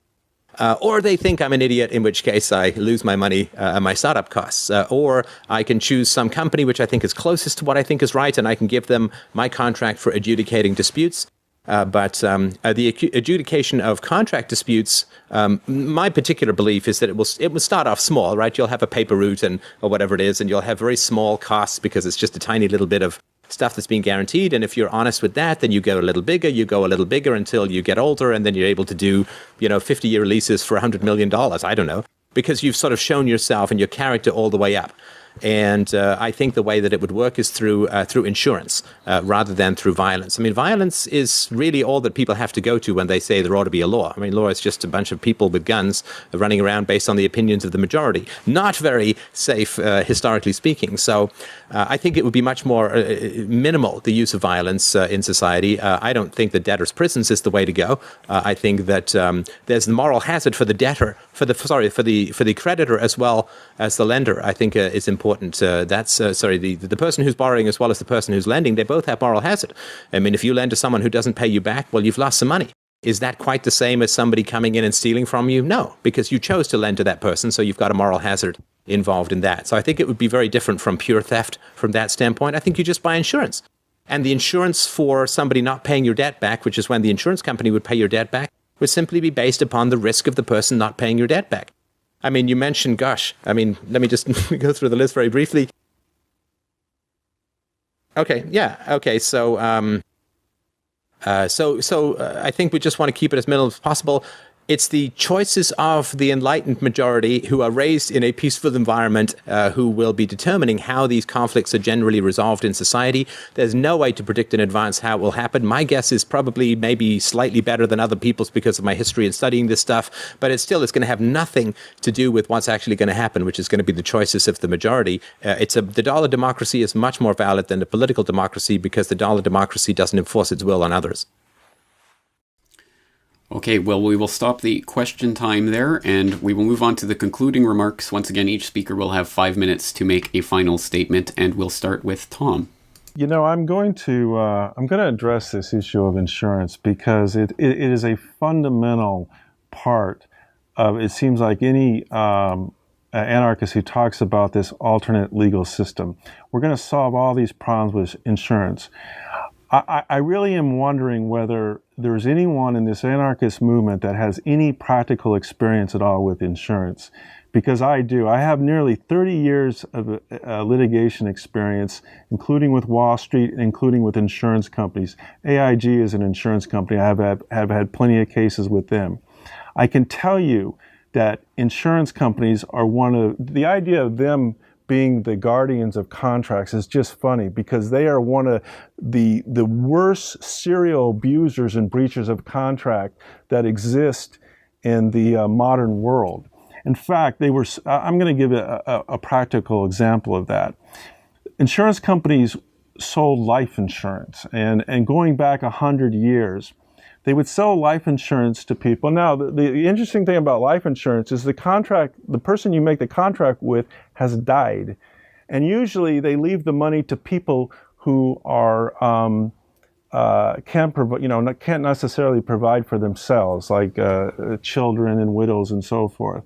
Or they think I'm an idiot, in which case I lose my money and my startup costs. Or I can choose some company which I think is closest to what I think is right, and I can give them my contract for adjudicating disputes. But the adjudication of contract disputes, my particular belief is that it will start off small, right? You'll have a paper route or whatever it is, and you'll have very small costs because it's just a tiny little bit of stuff that's being guaranteed. And if you're honest with that, then you go a little bigger until you get older, and then you're able to do, 50-year leases for $100 million. I don't know, because you've sort of shown yourself and your character all the way up. And I think the way that it would work is through insurance rather than through violence. I mean, violence is really all that people have to go to when they say there ought to be a law. I mean, law is just a bunch of people with guns running around based on the opinions of the majority. Not very safe, historically speaking. So I think it would be much more minimal, the use of violence in society. I don't think that debtors' prisons is the way to go. I think that there's the moral hazard for the debtor, for the creditor as well as the lender. I think is important. The person who's borrowing as well as the person who's lending, they both have moral hazard. I mean, if you lend to someone who doesn't pay you back, well, you've lost some money. Is that quite the same as somebody coming in and stealing from you? No, because you chose to lend to that person, so you've got a moral hazard involved in that. So I think it would be very different from pure theft from that standpoint. I think you just buy insurance. And the insurance for somebody not paying your debt back, which is when the insurance company would pay your debt back, would simply be based upon the risk of the person not paying your debt back. I mean, you mentioned, let me just go through the list very briefly. Okay, yeah, okay, so I think we just want to keep it as minimal as possible. It's the choices of the enlightened majority who are raised in a peaceful environment who will be determining how these conflicts are generally resolved in society. There's no way to predict in advance how it will happen. My guess is probably maybe slightly better than other people's because of my history in studying this stuff, but it's going to have nothing to do with what's actually going to happen, which is going to be the choices of the majority. The dollar democracy is much more valid than the political democracy because the dollar democracy doesn't enforce its will on others. Okay, well, we will stop the question time there, and we will move on to the concluding remarks. Once again, each speaker will have 5 minutes to make a final statement, and we'll start with Tom. I'm going to address this issue of insurance because it is a fundamental part of, it seems like any anarchist who talks about this alternate legal system. We're going to solve all these problems with insurance. I really am wondering whether there's anyone in this anarchist movement that has any practical experience at all with insurance, because I do. I have nearly 30 years of litigation experience, including with Wall Street, including with insurance companies. AIG is an insurance company. I have had plenty of cases with them. I can tell you that insurance companies are the idea of them being the guardians of contracts is just funny, because they are one of the worst serial abusers and breachers of contract that exist in the modern world. In fact, I'm going to give a practical example of that. Insurance companies sold life insurance, and going back 100 years, they would sell life insurance to people. Now, the interesting thing about life insurance is the person you make the contract with has died. And usually they leave the money to people who are, can't necessarily provide for themselves, like children and widows and so forth.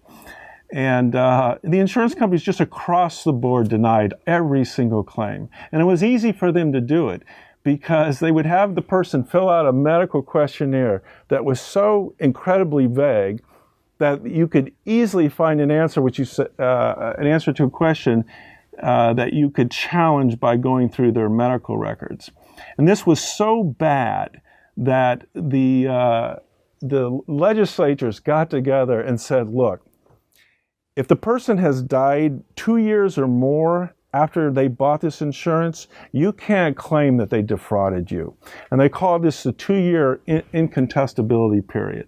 And the insurance companies just across the board denied every single claim. And it was easy for them to do it, because they would have the person fill out a medical questionnaire that was so incredibly vague that you could easily find an answer, an answer to a question that you could challenge by going through their medical records. And this was so bad that the legislatures got together and said, look, if the person has died 2 years or more after they bought this insurance, you can't claim that they defrauded you. And they called this the 2-year incontestability period.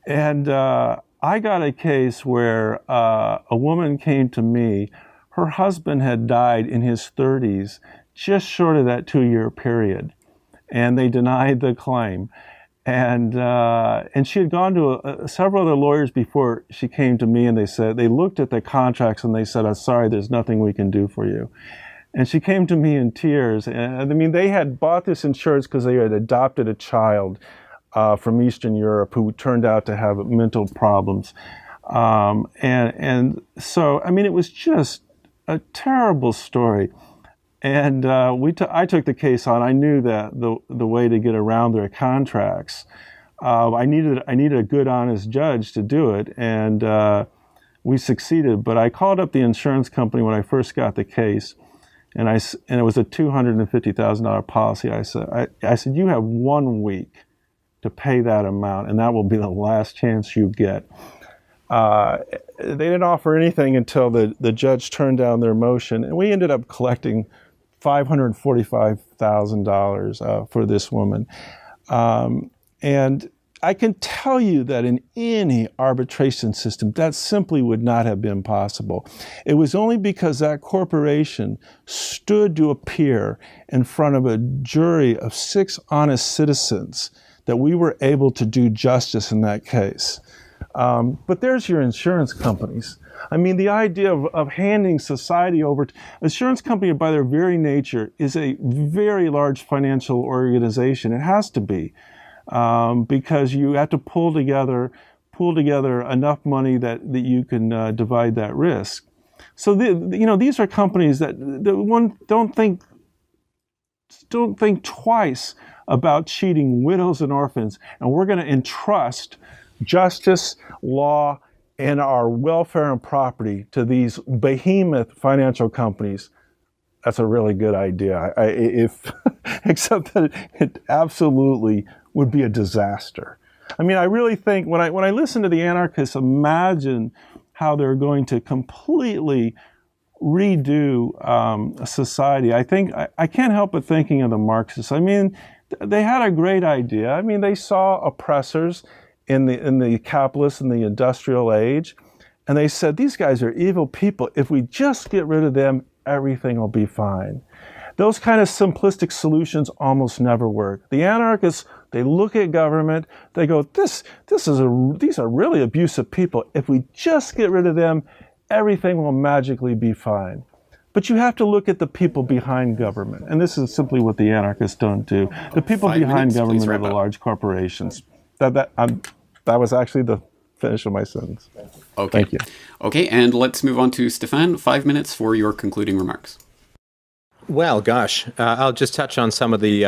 And I got a case where a woman came to me. Her husband had died in his 30s, just short of that 2-year period. And they denied the claim. And she had gone to several other lawyers before she came to me, and they looked at the contracts and they said, I'm sorry, there's nothing we can do for you. And she came to me in tears. And I mean, they had bought this insurance because they had adopted a child from Eastern Europe who turned out to have mental problems. And so, I mean, it was just a terrible story. And I took the case on. I knew that the way to get around their contracts. I needed a good, honest judge to do it, and we succeeded. But I called up the insurance company when I first got the case, and it was a $250,000 policy. I said, you have 1 week to pay that amount, and that will be the last chance you get. They didn't offer anything until the judge turned down their motion, and we ended up collecting $545,000 for this woman. And I can tell you that in any arbitration system, that simply would not have been possible. It was only because that corporation stood to appear in front of a jury of 6 honest citizens that we were able to do justice in that case. But there's your insurance companies. I mean, the idea of handing society over to insurance company, by their very nature, is a very large financial organization. It has to be, because you have to pull together enough money that you can divide that risk. So these are companies that one don't think twice about cheating widows and orphans, and we're going to entrust justice, law, and our welfare and property to these behemoth financial companies. That's a really good idea. Except that it absolutely would be a disaster. I mean, I really think when I listen to the anarchists imagine how they're going to completely redo society, I can't help but thinking of the Marxists. I mean, they had a great idea. I mean, they saw oppressors in the capitalist and the industrial age, and they said, these guys are evil people. If we just get rid of them, everything will be fine. Those kind of simplistic solutions almost never work. The anarchists, they look at government, they go, these are really abusive people. If we just get rid of them, everything will magically be fine. But you have to look at the people behind government, and this is simply what the anarchists don't do. The people behind government are the large corporations. That was actually the finish of my sentence. Okay. Thank you. Okay, and let's move on to Stefan. 5 minutes for your concluding remarks. Well, gosh, I'll just touch on some of the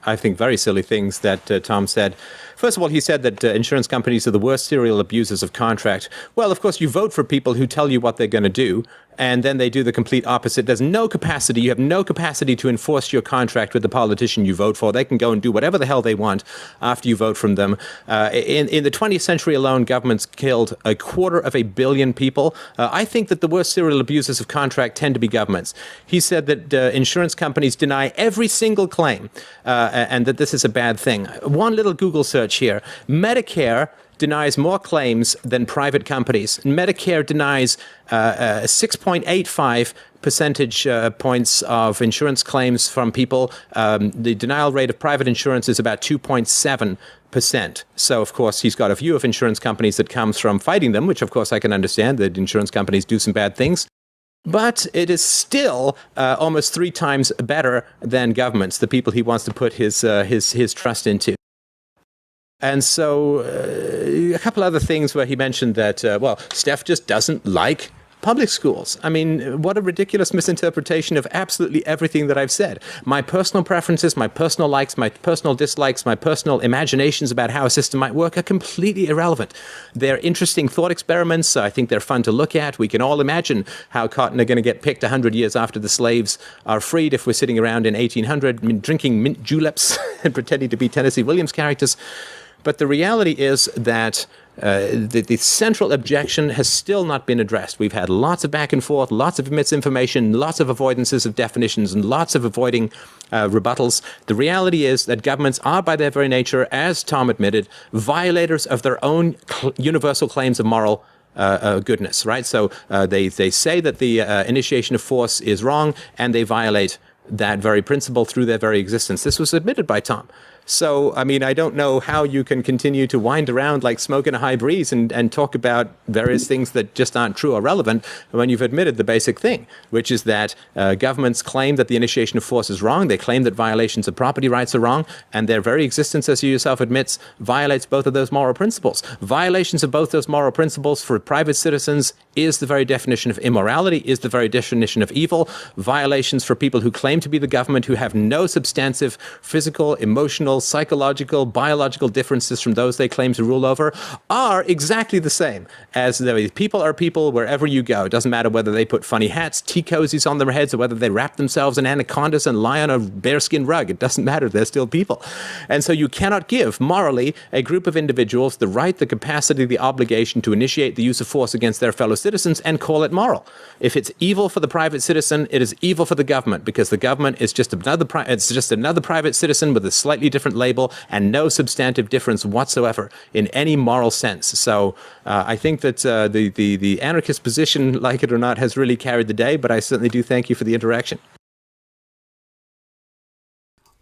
I think, very silly things that Tom said. First of all, he said that insurance companies are the worst serial abusers of contract. Well, of course, you vote for people who tell you what they're going to do, and then they do the complete opposite. There's no capacity. You have no capacity to enforce your contract with the politician you vote for. They can go and do whatever the hell they want after you vote from them. In the 20th century alone, governments killed 250 million people. I think that the worst serial abusers of contract tend to be governments. He said that insurance companies deny every single claim, and that this is a bad thing. One little Google search here. Medicare denies more claims than private companies. Medicare denies 6.85 percentage points of insurance claims from people. The denial rate of private insurance is about 2.7%. So, of course, he's got a view of insurance companies that comes from fighting them, which, of course, I can understand that insurance companies do some bad things. But it is still almost 3 times better than governments, the people he wants to put his trust into. And so a couple other things where he mentioned that, Steph just doesn't like public schools. I mean, what a ridiculous misinterpretation of absolutely everything that I've said. My personal preferences, my personal likes, my personal dislikes, my personal imaginations about how a system might work are completely irrelevant. They're interesting thought experiments. I think they're fun to look at. We can all imagine how cotton are going to get picked 100 years after the slaves are freed if we're sitting around in 1800 drinking mint juleps and pretending to be Tennessee Williams characters. But the reality is that the central objection has still not been addressed. We've had lots of back and forth, lots of misinformation, lots of avoidances of definitions, and lots of avoiding rebuttals. The reality is that governments are, by their very nature, as Tom admitted, violators of their own universal claims of moral goodness, right? So they say that the initiation of force is wrong, and they violate that very principle through their very existence. This was admitted by Tom. So, I mean, I don't know how you can continue to wind around like smoke in a high breeze and talk about various things that just aren't true or relevant when you've admitted the basic thing, which is that governments claim that the initiation of force is wrong. They claim that violations of property rights are wrong, and their very existence, as you yourself admits, violates both of those moral principles. Violations of both those moral principles for private citizens is the very definition of immorality, is the very definition of evil. Violations for people who claim to be the government, who have no substantive physical, emotional, psychological, biological differences from those they claim to rule over, are exactly the same as the people are people wherever you go. It doesn't matter whether they put funny hats, tea cozies on their heads, or whether they wrap themselves in anacondas and lie on a bearskin rug. It doesn't matter. They're still people. And so you cannot give, morally, a group of individuals the right, the capacity, the obligation to initiate the use of force against their fellow citizens and call it moral. If it's evil for the private citizen, it is evil for the government, because the government is just another private citizen with a slightly different label and no substantive difference whatsoever in any moral sense. So I think that the anarchist position, like it or not, has really carried the day, but I certainly do thank you for the interaction.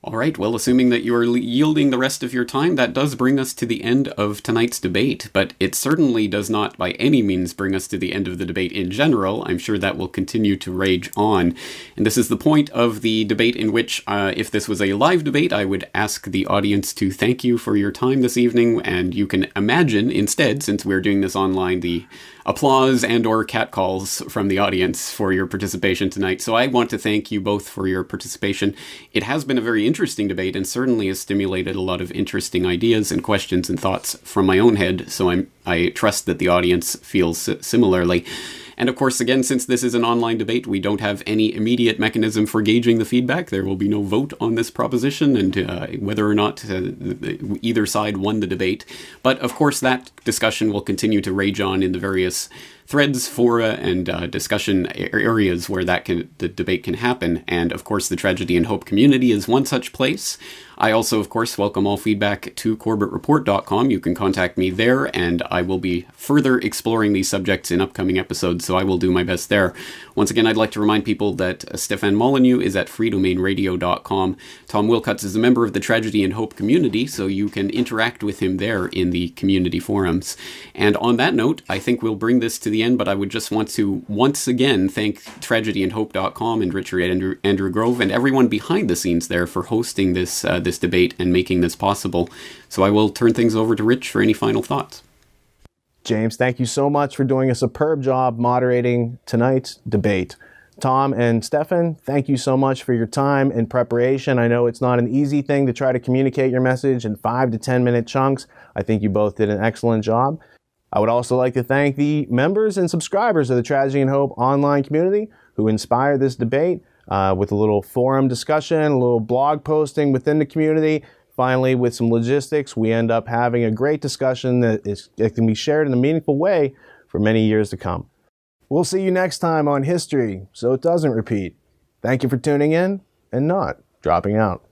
All right, well, assuming that you are yielding the rest of your time, that does bring us to the end of tonight's debate, but it certainly does not by any means bring us to the end of the debate in general. I'm sure that will continue to rage on. And this is the point of the debate in which, if this was a live debate, I would ask the audience to thank you for your time this evening, and you can imagine instead, since we're doing this online, the applause and or catcalls from the audience for your participation tonight. So I want to thank you both for your participation. It has been a very interesting debate and certainly has stimulated a lot of interesting ideas and questions and thoughts from my own head. So I trust that the audience feels similarly. And of course, again, since this is an online debate, we don't have any immediate mechanism for gauging the feedback. There will be no vote on this proposition and whether or not either side won the debate. But of course, that discussion will continue to rage on in the various threads, fora, and discussion areas where the debate can happen. And of course, the Tragedy and Hope community is one such place. I also, of course, welcome all feedback to CorbettReport.com. You can contact me there, and I will be further exploring these subjects in upcoming episodes, so I will do my best there. Once again, I'd like to remind people that Stefan Molyneux is at freedomainradio.com. Tom Wilcutts is a member of the Tragedy and Hope community, so you can interact with him there in the community forums. And on that note, I think we'll bring this to the end, but I would just want to once again thank TragedyandHope.com and Richard Andrew Grove and everyone behind the scenes there for hosting this debate and making this possible. So I will turn things over to Rich for any final thoughts. James, thank you so much for doing a superb job moderating tonight's debate. Tom and Stefan, thank you so much for your time and preparation. I know it's not an easy thing to try to communicate your message in 5 to 10 minute chunks. I think you both did an excellent job. I would also like to thank the members and subscribers of the Tragedy and Hope online community who inspired this debate with a little forum discussion, a little blog posting within the community. Finally, with some logistics, we end up having a great discussion that can be shared in a meaningful way for many years to come. We'll see you next time on History, so it doesn't repeat. Thank you for tuning in and not dropping out.